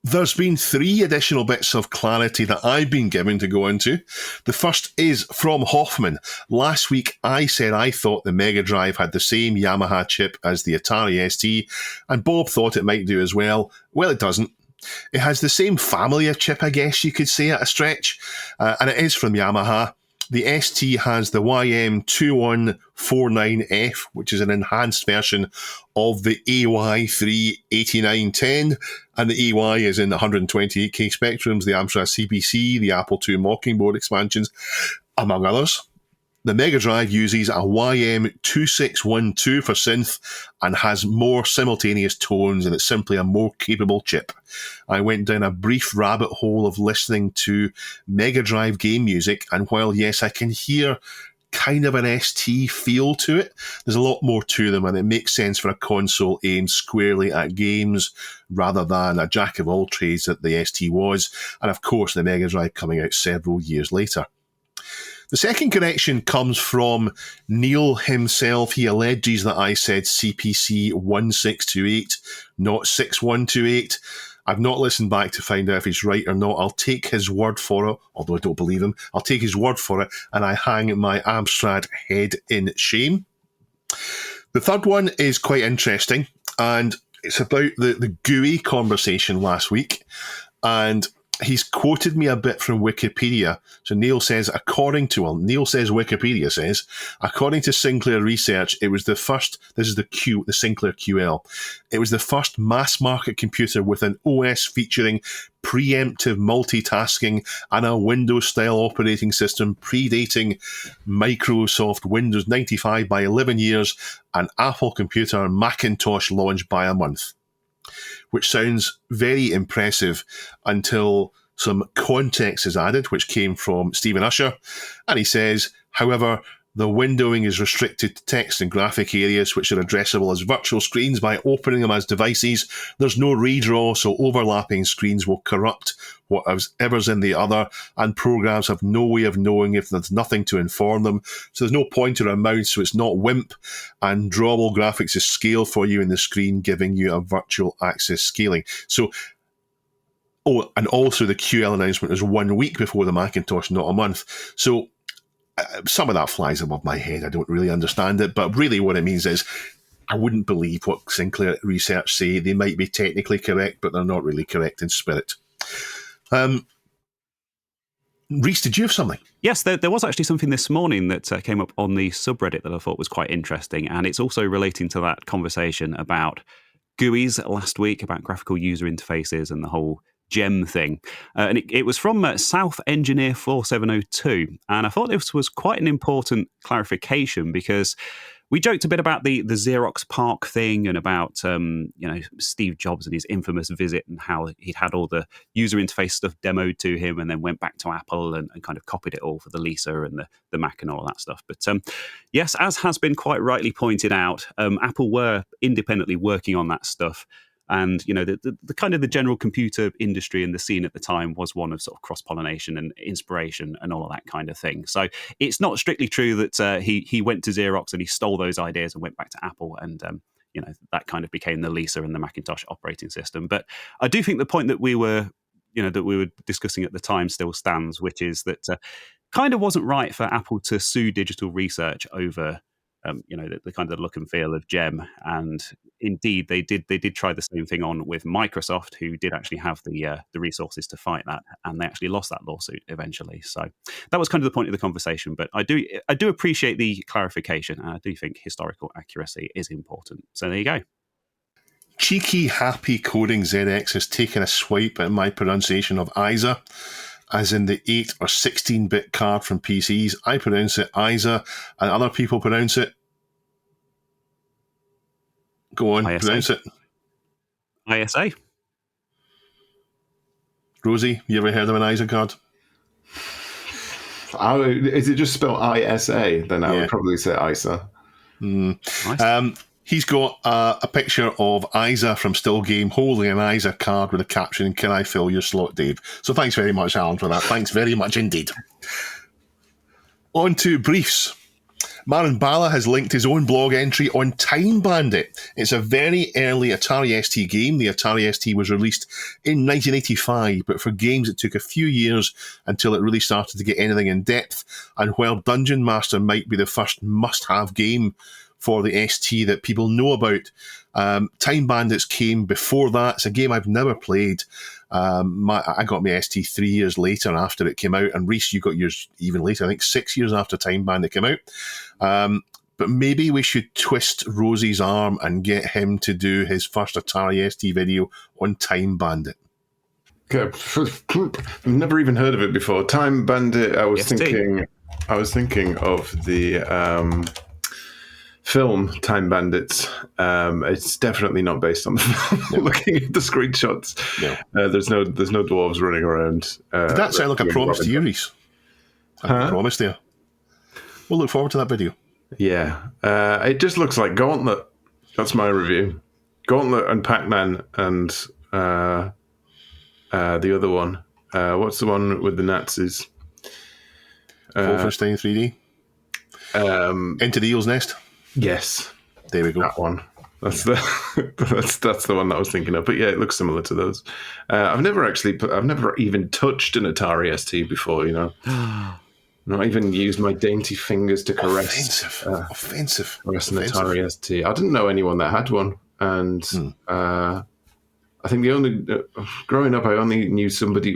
There's been 3 additional bits of clarity that I've been given to go into. The first is from Hoffman. Last week, I said I thought the Mega Drive had the same Yamaha chip as the Atari ST, and Bob thought it might do as well. Well, it doesn't. It has the same family of chip, I guess you could say, at a stretch, and it is from Yamaha. The ST has the YM2149F, which is an enhanced version of the AY38910, and the EY is in the 128K spectrums, the Amstrad CPC, the Apple II Mockingbird expansions, among others. The Mega Drive uses a YM2612 for synth and has more simultaneous tones, and it's simply a more capable chip. I went down a brief rabbit hole of listening to Mega Drive game music, and while, yes, I can hear kind of an ST feel to it, there's a lot more to them, and it makes sense for a console aimed squarely at games rather than a jack of all trades that the ST was, and of course the Mega Drive coming out several years later. The second correction comes from Neil himself. He alleges that I said CPC 1628, not 6128. I've not listened back to find out if he's right or not. I'll take his word for it, although I don't believe him. I'll take his word for it, and I hang my Amstrad head in shame. The third one is quite interesting, and it's about the GUI conversation last week, and he's quoted me a bit from Wikipedia. So Neil says, Wikipedia says, according to Sinclair Research, it was the first, this is the Sinclair QL, it was the first mass market computer with an OS featuring preemptive multitasking and a Windows-style operating system predating Microsoft Windows 95 by 11 years, and Apple computer Macintosh launch by a month. Which sounds very impressive until some context is added, which came from Stephen Usher. And he says, however, the windowing is restricted to text and graphic areas, which are addressable as virtual screens by opening them as devices. There's no redraw, so overlapping screens will corrupt whatever's in the other, and programs have no way of knowing if there's nothing to inform them. So there's no pointer or mouse, so it's not WIMP, and drawable graphics is scale for you in the screen, giving you a virtual axis scaling. So, and also the QL announcement is 1 week before the Macintosh, not a month. So some of that flies above my head. I don't really understand it, but really what it means is I wouldn't believe what Sinclair Research say. They might be technically correct, but they're not really correct in spirit. Rees, did you have something? Yes, there was actually something this morning that came up on the subreddit that I thought was quite interesting, and it's also relating to that conversation about GUIs last week, about graphical user interfaces and the whole gem thing. And it was from South Engineer 4702, and I thought this was quite an important clarification because we joked a bit about the Xerox PARC thing and about Steve Jobs and his infamous visit and how he'd had all the user interface stuff demoed to him and then went back to Apple and kind of copied it all for the Lisa and the Mac and all that stuff. But yes, as has been quite rightly pointed out, Apple were independently working on that stuff. And, the kind of the general computer industry and the scene at the time was one of sort of cross-pollination and inspiration and all of that kind of thing. So it's not strictly true that he went to Xerox and he stole those ideas and went back to Apple and, that kind of became the Lisa and the Macintosh operating system. But I do think the point that we were discussing at the time still stands, which is that kind of wasn't right for Apple to sue Digital Research over the kind of look and feel of Gem, and indeed they did try the same thing on with Microsoft, who did actually have the resources to fight that, and they actually lost that lawsuit eventually. So that was kind of the point of the conversation. But I do appreciate the clarification, and I do think historical accuracy is important. So there you go. Cheeky Happy Coding ZX has taken a swipe at my pronunciation of ISA, as in the 8 or 16-bit card from PCs. I pronounce it ISA, and other people pronounce it... Go on, ISA. Pronounce it. ISA. Rosie, you ever heard of an ISA card? Is it just spelled ISA? Then I would probably say ISA. Nice. He's got a picture of Isa from Still Game holding an Isa card with a caption, "Can I fill your slot, Dave?" So thanks very much, Alan, for that. Thanks very much indeed. On to briefs. Marin Bala has linked his own blog entry on Time Bandit. It's a very early Atari ST game. The Atari ST was released in 1985, but for games it took a few years until it really started to get anything in depth. And while Dungeon Master might be the first must-have game for the ST that people know about, Time Bandits came before that. It's a game I've never played. I got my ST 3 years later after it came out, and Rees, you got yours even later, I think 6 years after Time Bandit came out. But maybe we should twist Rosie's arm and get him to do his first Atari ST video on Time Bandit. Okay. I've never even heard of it before. Time Bandit, I was thinking I was thinking of the film Time Bandits. It's definitely not based on the film. Looking at the screenshots, there's no dwarves running around. Did that sound like a promise to you, Rees? A promise there. We'll look forward to that video. Yeah, it just looks like Gauntlet. That's my review. Gauntlet and Pac-Man and the other one. What's the one with the Nazis? Wolfenstein 3D. Into the Eel's Nest. Yes, there we go. That one. That's the that's the one that I was thinking of. But yeah, it looks similar to those. I've never even touched an Atari ST before. Not even used my dainty fingers to caress. Offensive. Caress an Atari ST. I didn't know anyone that had one, and I think growing up, I only knew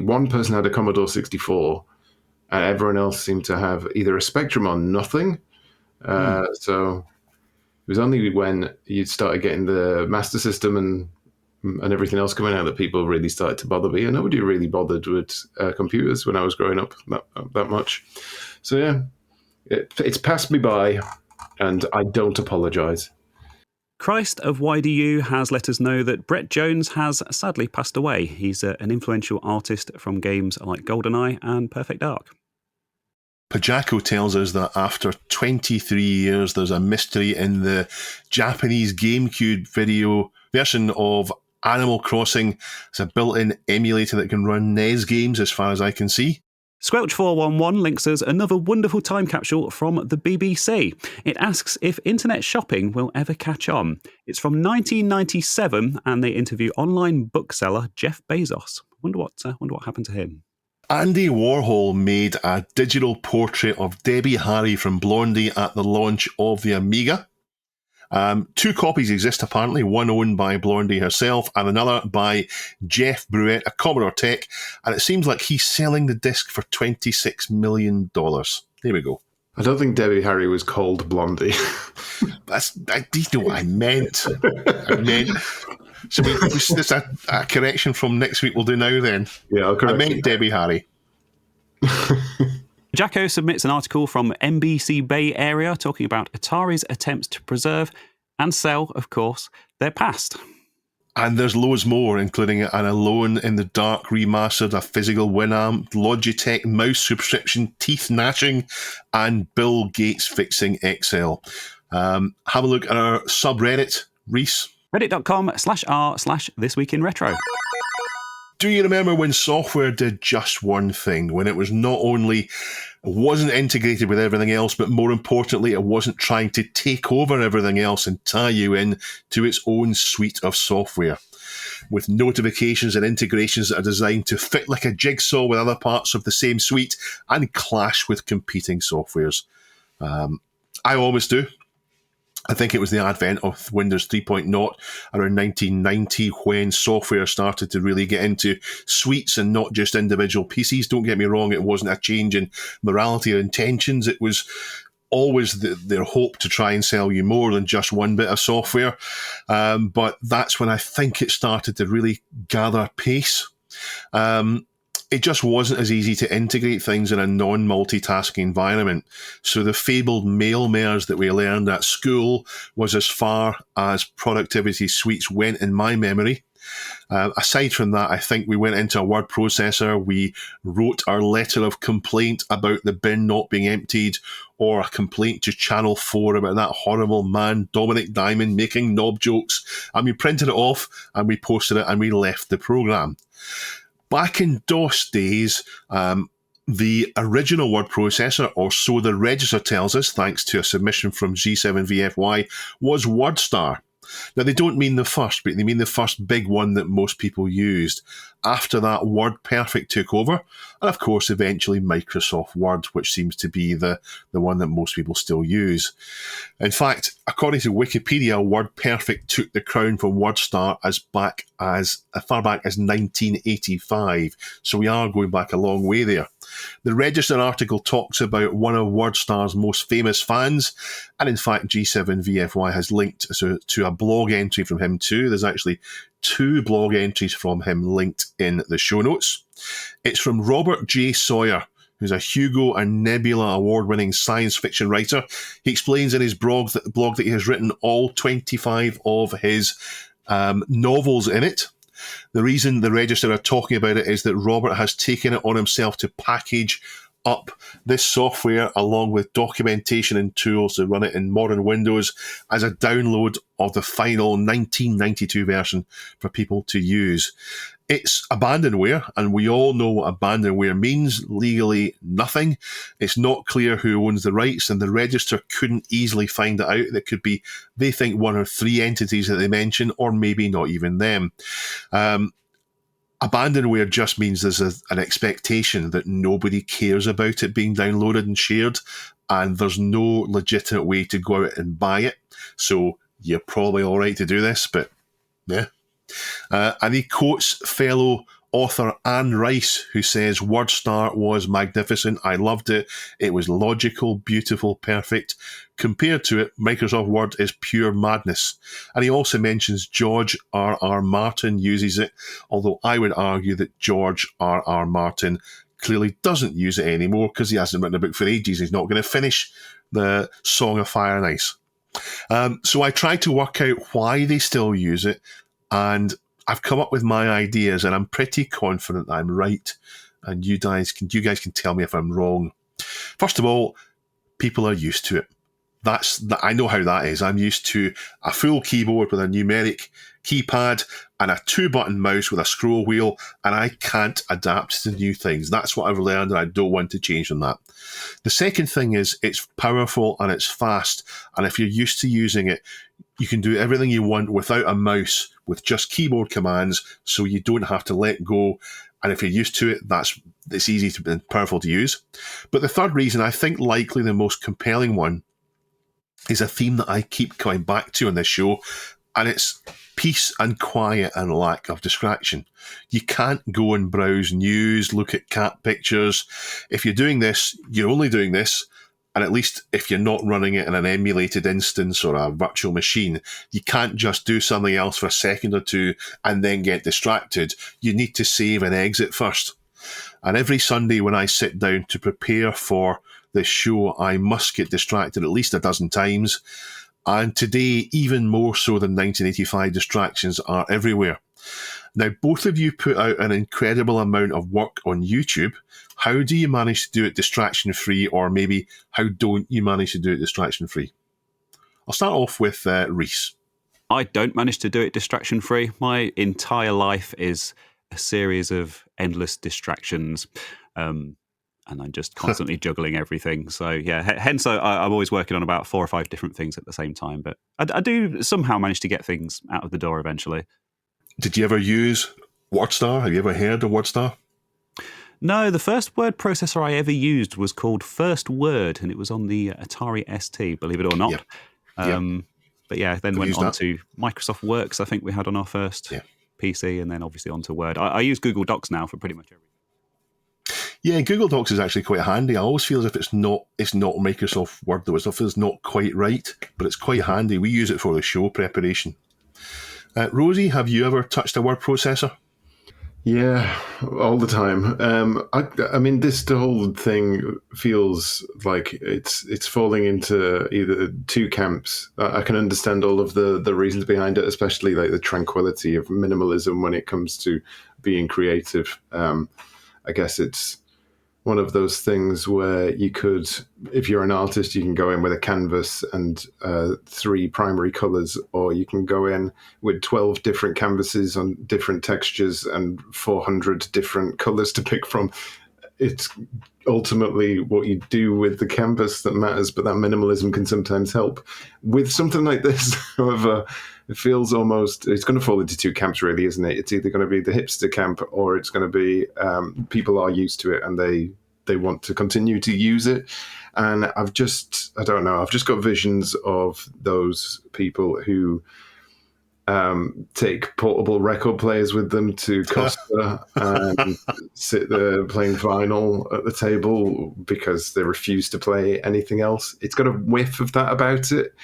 one person had a Commodore 64, and everyone else seemed to have either a Spectrum or nothing. So it was only when you started getting the Master System and everything else coming out that people really started to bother me. And nobody really bothered with computers when I was growing up that much. So yeah, it's passed me by, and I don't apologise. Christ of YDU has let us know that Brett Jones has sadly passed away. He's an influential artist from games like GoldenEye and Perfect Dark. Pajako tells us that after 23 years, there's a mystery in the Japanese GameCube video version of Animal Crossing. It's a built-in emulator that can run NES games, as far as I can see. Squelch411 links us another wonderful time capsule from the BBC. It asks if internet shopping will ever catch on. It's from 1997, and they interview online bookseller Jeff Bezos. Wonder what happened to him. Andy Warhol made a digital portrait of Debbie Harry from Blondie at the launch of the Amiga. 2 copies exist, apparently, one owned by Blondie herself and another by Jeff Bruett, a Commodore tech, and it seems like he's selling the disc for $26 million. There we go. I don't think Debbie Harry was called Blondie. Do you know what I meant? So there's a correction from next week we'll do now then. Yeah, I'll correct I meant Debbie Harry. Jacko submits an article from NBC Bay Area talking about Atari's attempts to preserve and sell, of course, their past. And there's loads more, including an Alone in the Dark remastered, a physical Winamp, Logitech mouse subscription, teeth gnashing, and Bill Gates fixing Excel. Have a look at our subreddit, Rees. Reddit.com/r/thisweekinretro. Do you remember when software did just one thing? When it was not only wasn't integrated with everything else, but more importantly, it wasn't trying to take over everything else and tie you in to its own suite of software, with notifications and integrations that are designed to fit like a jigsaw with other parts of the same suite and clash with competing softwares. I always do. I think it was the advent of Windows 3.0 around 1990 when software started to really get into suites and not just individual PCs. Don't get me wrong, it wasn't a change in morality or intentions. It was always their hope to try and sell you more than just one bit of software. But that's when I think it started to really gather pace. It just wasn't as easy to integrate things in a non-multitasking environment. So the fabled mail-mares that we learned at school was as far as productivity suites went in my memory. Aside from that, I think we went into a word processor, we wrote our letter of complaint about the bin not being emptied, or a complaint to Channel 4 about that horrible man, Dominic Diamond, making knob jokes, and we printed it off, and we posted it, and we left the program. Back in DOS days, the original word processor, or so the register tells us, thanks to a submission from G7VFY, was WordStar. Now, they don't mean the first, but they mean the first big one that most people used. After that, WordPerfect took over, and of course, eventually Microsoft Word, which seems to be the one that most people still use. In fact, according to Wikipedia, WordPerfect took the crown from WordStar as far back as 1985, so we are going back a long way there. The Register article talks about one of WordStar's most famous fans, and in fact, G7VFY has linked to a blog entry from him too. There's actually 2 blog entries from him linked in the show notes. It's from Robert J. Sawyer, who's a Hugo and Nebula award-winning science fiction writer. He explains in his blog that he has written all 25 of his novels in it. The reason the Register are talking about it is that Robert has taken it on himself to package up this software along with documentation and tools to run it in modern Windows as a download of the final 1992 version for people to use. It's abandonware, and we all know what abandonware means. Legally, nothing. It's not clear who owns the rights, and the Register couldn't easily find it out. It could be, they think, one or three entities that they mention, or maybe not even them. Abandonware just means there's an expectation that nobody cares about it being downloaded and shared, and there's no legitimate way to go out and buy it. So you're probably all right to do this, but yeah. And he quotes fellow author Anne Rice, who says, WordStar was magnificent. I loved it. It was logical, beautiful, perfect. Compared to it, Microsoft Word is pure madness. And he also mentions George R.R. Martin uses it, although I would argue that George R.R. Martin clearly doesn't use it anymore because he hasn't written a book for ages. He's not going to finish the Song of Fire and Ice. So I tried to work out why they still use it, and I've come up with my ideas, and I'm pretty confident that I'm right. And you guys can tell me if I'm wrong. First of all, people are used to it. I know how that is. I'm used to a full keyboard with a numeric keypad and a 2-button mouse with a scroll wheel, and I can't adapt to new things. That's what I've learned, and I don't want to change on that. The second thing is it's powerful and it's fast, and if you're used to using it, you can do everything you want without a mouse with just keyboard commands, so you don't have to let go. And if you're used to it, it's easy and powerful to use. But the third reason, I think likely the most compelling one, is a theme that I keep coming back to on this show, and it's peace and quiet and lack of distraction. You can't go and browse news, look at cat pictures. If you're doing this, you're only doing this. And at least if you're not running it in an emulated instance or a virtual machine, you can't just do something else for a second or two and then get distracted. You need to save and exit first. And every Sunday when I sit down to prepare for this show, I must get distracted at least a dozen times. And today, even more so than 1985, distractions are everywhere. Now, both of you put out an incredible amount of work on YouTube. How do you manage to do it distraction-free, or maybe how don't you manage to do it distraction-free? I'll start off with Rees. I don't manage to do it distraction-free. My entire life is a series of endless distractions, and I'm just constantly juggling everything. So, yeah, hence I'm always working on about 4 or 5 different things at the same time. But I do somehow manage to get things out of the door eventually. Did you ever use WordStar? Have you ever heard of WordStar? No, the first word processor I ever used was called First Word, and it was on the Atari ST, believe it or not. Yeah. But yeah, then went on to Microsoft Works, I think we had on our first PC, and then obviously onto Word. I use Google Docs now for pretty much everything. Yeah, Google Docs is actually quite handy. I always feel as if it's not Microsoft Word, though. It feels not quite right, but it's quite handy. We use it for the show preparation. Rosie, have you ever touched a word processor? Yeah, all the time. I mean, this whole thing feels like it's falling into either two camps. I can understand all of the reasons behind it, especially like the tranquility of minimalism when it comes to being creative. I guess it's one of those things where you could, if you're an artist, you can go in with a canvas and 3 primary colors, or you can go in with 12 different canvases on different textures and 400 different colors to pick from. It's ultimately what you do with the canvas that matters, but that minimalism can sometimes help. With something like this, however, it feels it's going to fall into two camps, really, isn't it? It's either going to be the hipster camp, or it's going to be people are used to it and they want to continue to use it. And I don't know, I've just got visions of those people who take portable record players with them to Costa and sit there playing vinyl at the table because they refuse to play anything else. It's got a whiff of that about it,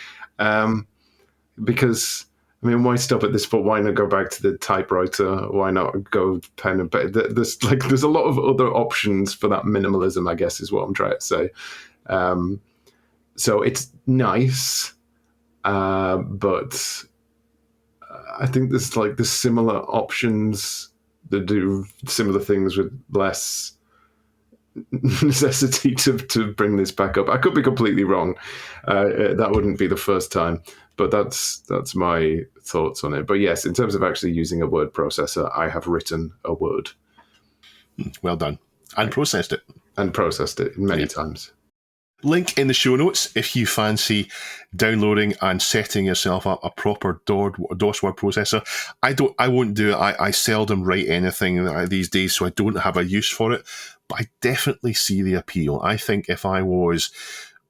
because I mean, why stop at this point? Why not go back to the typewriter? Why not go pen and paper? There's a lot of other options for that minimalism, I guess, is what I'm trying to say. So it's nice, but I think there's similar options that do similar things with less necessity to bring this back up. I could be completely wrong. That wouldn't be the first time, but that's my thoughts on it. But yes, in terms of actually using a word processor, I have written a word. Well done. And processed it. And processed it many times. Link in the show notes if you fancy downloading and setting yourself up a proper DOS word processor. I won't do it. I seldom write anything these days, so I don't have a use for it. But I definitely see the appeal. I think if I was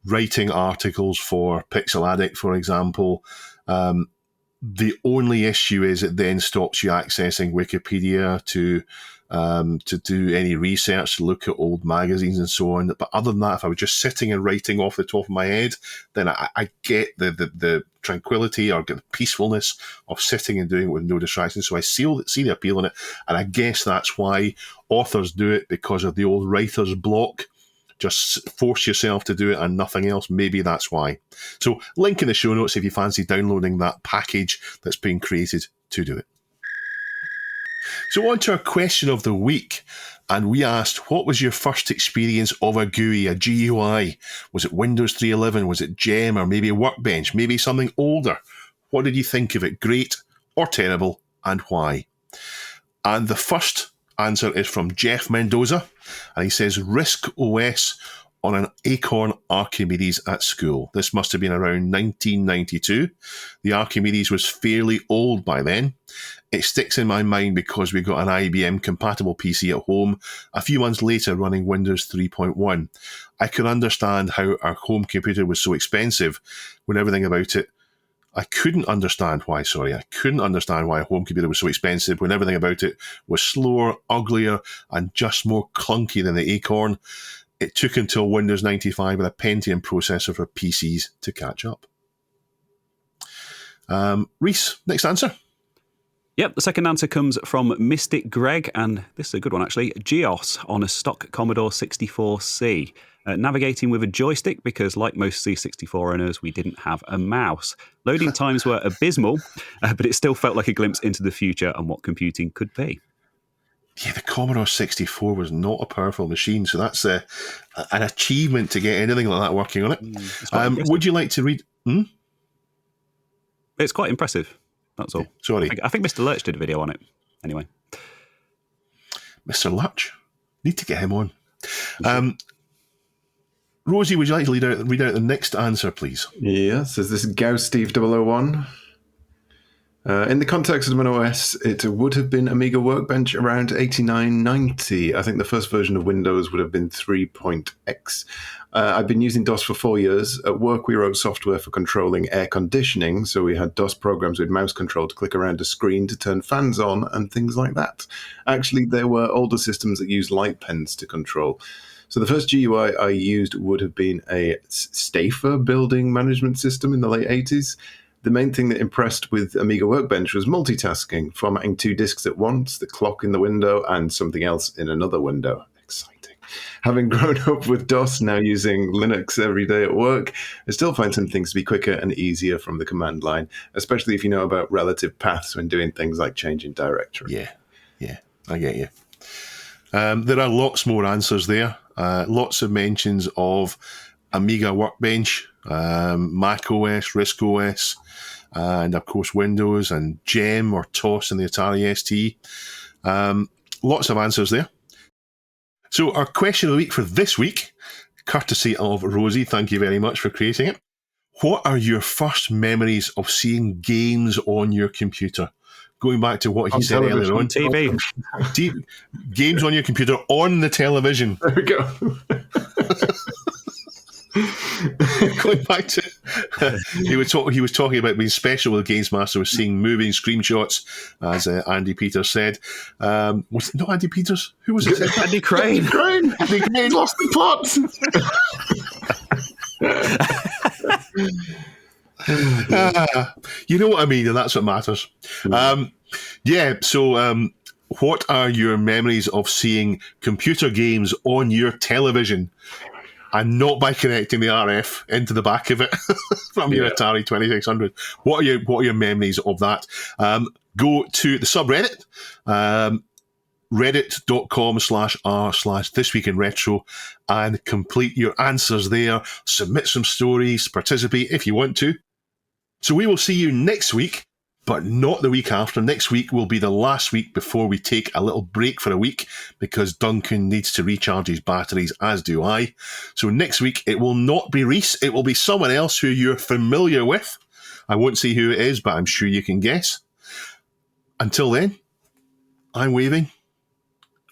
writing articles for Pixel Addict, for example, the only issue is it then stops you accessing Wikipedia to do any research, to look at old magazines and so on. But other than that, if I was just sitting and writing off the top of my head, then I get the tranquility or get the peacefulness of sitting and doing it with no distractions. So I see the appeal in it. And I guess that's why authors do it, because of the old writer's block. Just force yourself to do it and nothing else. Maybe that's why. So link in the show notes if you fancy downloading that package that's been created to do it. So on to our question of the week. And we asked, what was your first experience of a GUI, a GUI? Was it Windows 3.11? Was it Gem, or maybe a Workbench? Maybe something older? What did you think of it? Great or terrible, and why? And the first answer is from Jeff Mendoza. And he says, RISC OS on an Acorn Archimedes at school. This must have been around 1992. The Archimedes was fairly old by then. It sticks in my mind because we got an IBM-compatible PC at home a few months later running Windows 3.1. I could understand how our home computer was so expensive when everything about it. I couldn't understand why a home computer was so expensive when everything about it was slower, uglier, and just more clunky than the Acorn. It took until Windows 95 with a Pentium processor for PCs to catch up. Rees, next answer. Yep, the second answer comes from Mystic Greg, and this is a good one actually. GEOS on a stock Commodore 64C. Navigating with a joystick because, like most C64 owners, we didn't have a mouse. Loading times were abysmal, but it still felt like a glimpse into the future and what computing could be. Yeah, the Commodore 64 was not a powerful machine, so that's an achievement to get anything like that working on it. Would you like to read? It's quite impressive, that's all. Yeah, sorry. I think Mr. Lurch did a video on it, anyway. Mr. Lurch? Need to get him on. Rosie, would you like to read out the next answer, please? Yes, this is Gauss Steve 001. In the context of an OS, it would have been Amiga Workbench around 8990. I think the first version of Windows would have been 3.x. I've been using DOS for 4 years. At work, we wrote software for controlling air conditioning, so we had DOS programs with mouse control to click around a screen to turn fans on and things like that. Actually, there were older systems that used light pens to control. So the first GUI I used would have been a Stafer building management system in the late 80s. The main thing that impressed with Amiga Workbench was multitasking, formatting 2 disks at once, the clock in the window, and something else in another window. Exciting. Having grown up with DOS, now using Linux every day at work, I still find some things to be quicker and easier from the command line, especially if you know about relative paths when doing things like changing directory. Yeah, I get you. There are lots more answers there. Lots of mentions of Amiga Workbench, Mac OS, RISC OS, and of course Windows and Gem or TOS and the Atari ST. Lots of answers there. So our question of the week for this week, courtesy of Rosie, thank you very much for creating it. What are your first memories of seeing games on your computer? Going back to what he said earlier on. TV. Games on your computer on the television. There we go. Going back to he was talking about being special with Gamesmaster, was seeing moving screenshots, as Andy Peters said. Was it not Andy Peters? Who was it? Andy Crane. Andy Crane lost the plot. You know what I mean, and that's what matters. So what are your memories of seeing computer games on your television and not by connecting the RF into the back of it from your Atari 2600? What are your memories of that? Go to the subreddit, reddit.com/r/thisweekinretro, and complete your answers there. Submit some stories, participate if you want to. So we will see you next week, but not the week after. Next week will be the last week before we take a little break for a week, because Duncan needs to recharge his batteries, as do I. So next week it will not be Rees, it will be someone else who you're familiar with. I won't say who it is, but I'm sure you can guess. Until then, I'm waving,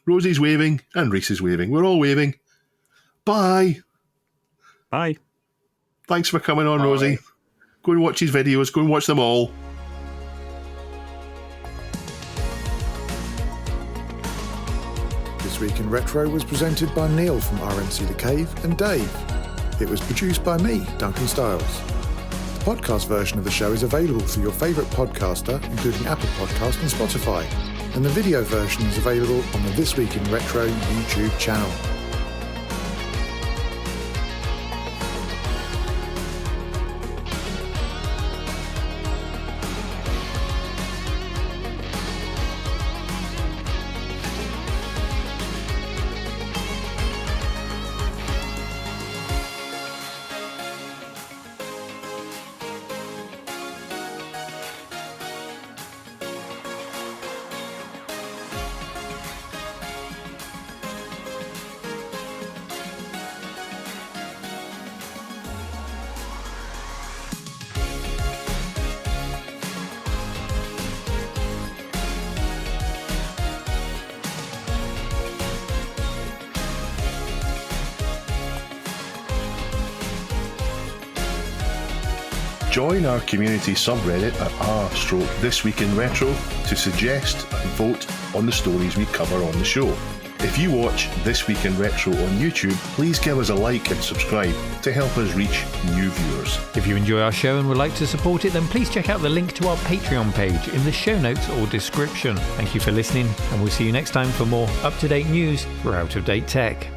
Rosie's waving, and Rees is waving. We're all waving. Bye. Bye. Thanks for coming on, Rosie. Go and watch his videos. Go and watch them all. This Week in Retro was presented by Neil from RMC The Cave and Dave. It was produced by me, Duncan Styles. The podcast version of the show is available through your favourite podcaster, including Apple Podcasts and Spotify. And the video version is available on the This Week in Retro YouTube channel. Join our community subreddit at r/thisweekinretro to suggest and vote on the stories we cover on the show. If you watch This Week in Retro on YouTube, please give us a like and subscribe to help us reach new viewers. If you enjoy our show and would like to support it, then please check out the link to our Patreon page in the show notes or description. Thank you for listening, and we'll see you next time for more up-to-date news for out-of-date tech.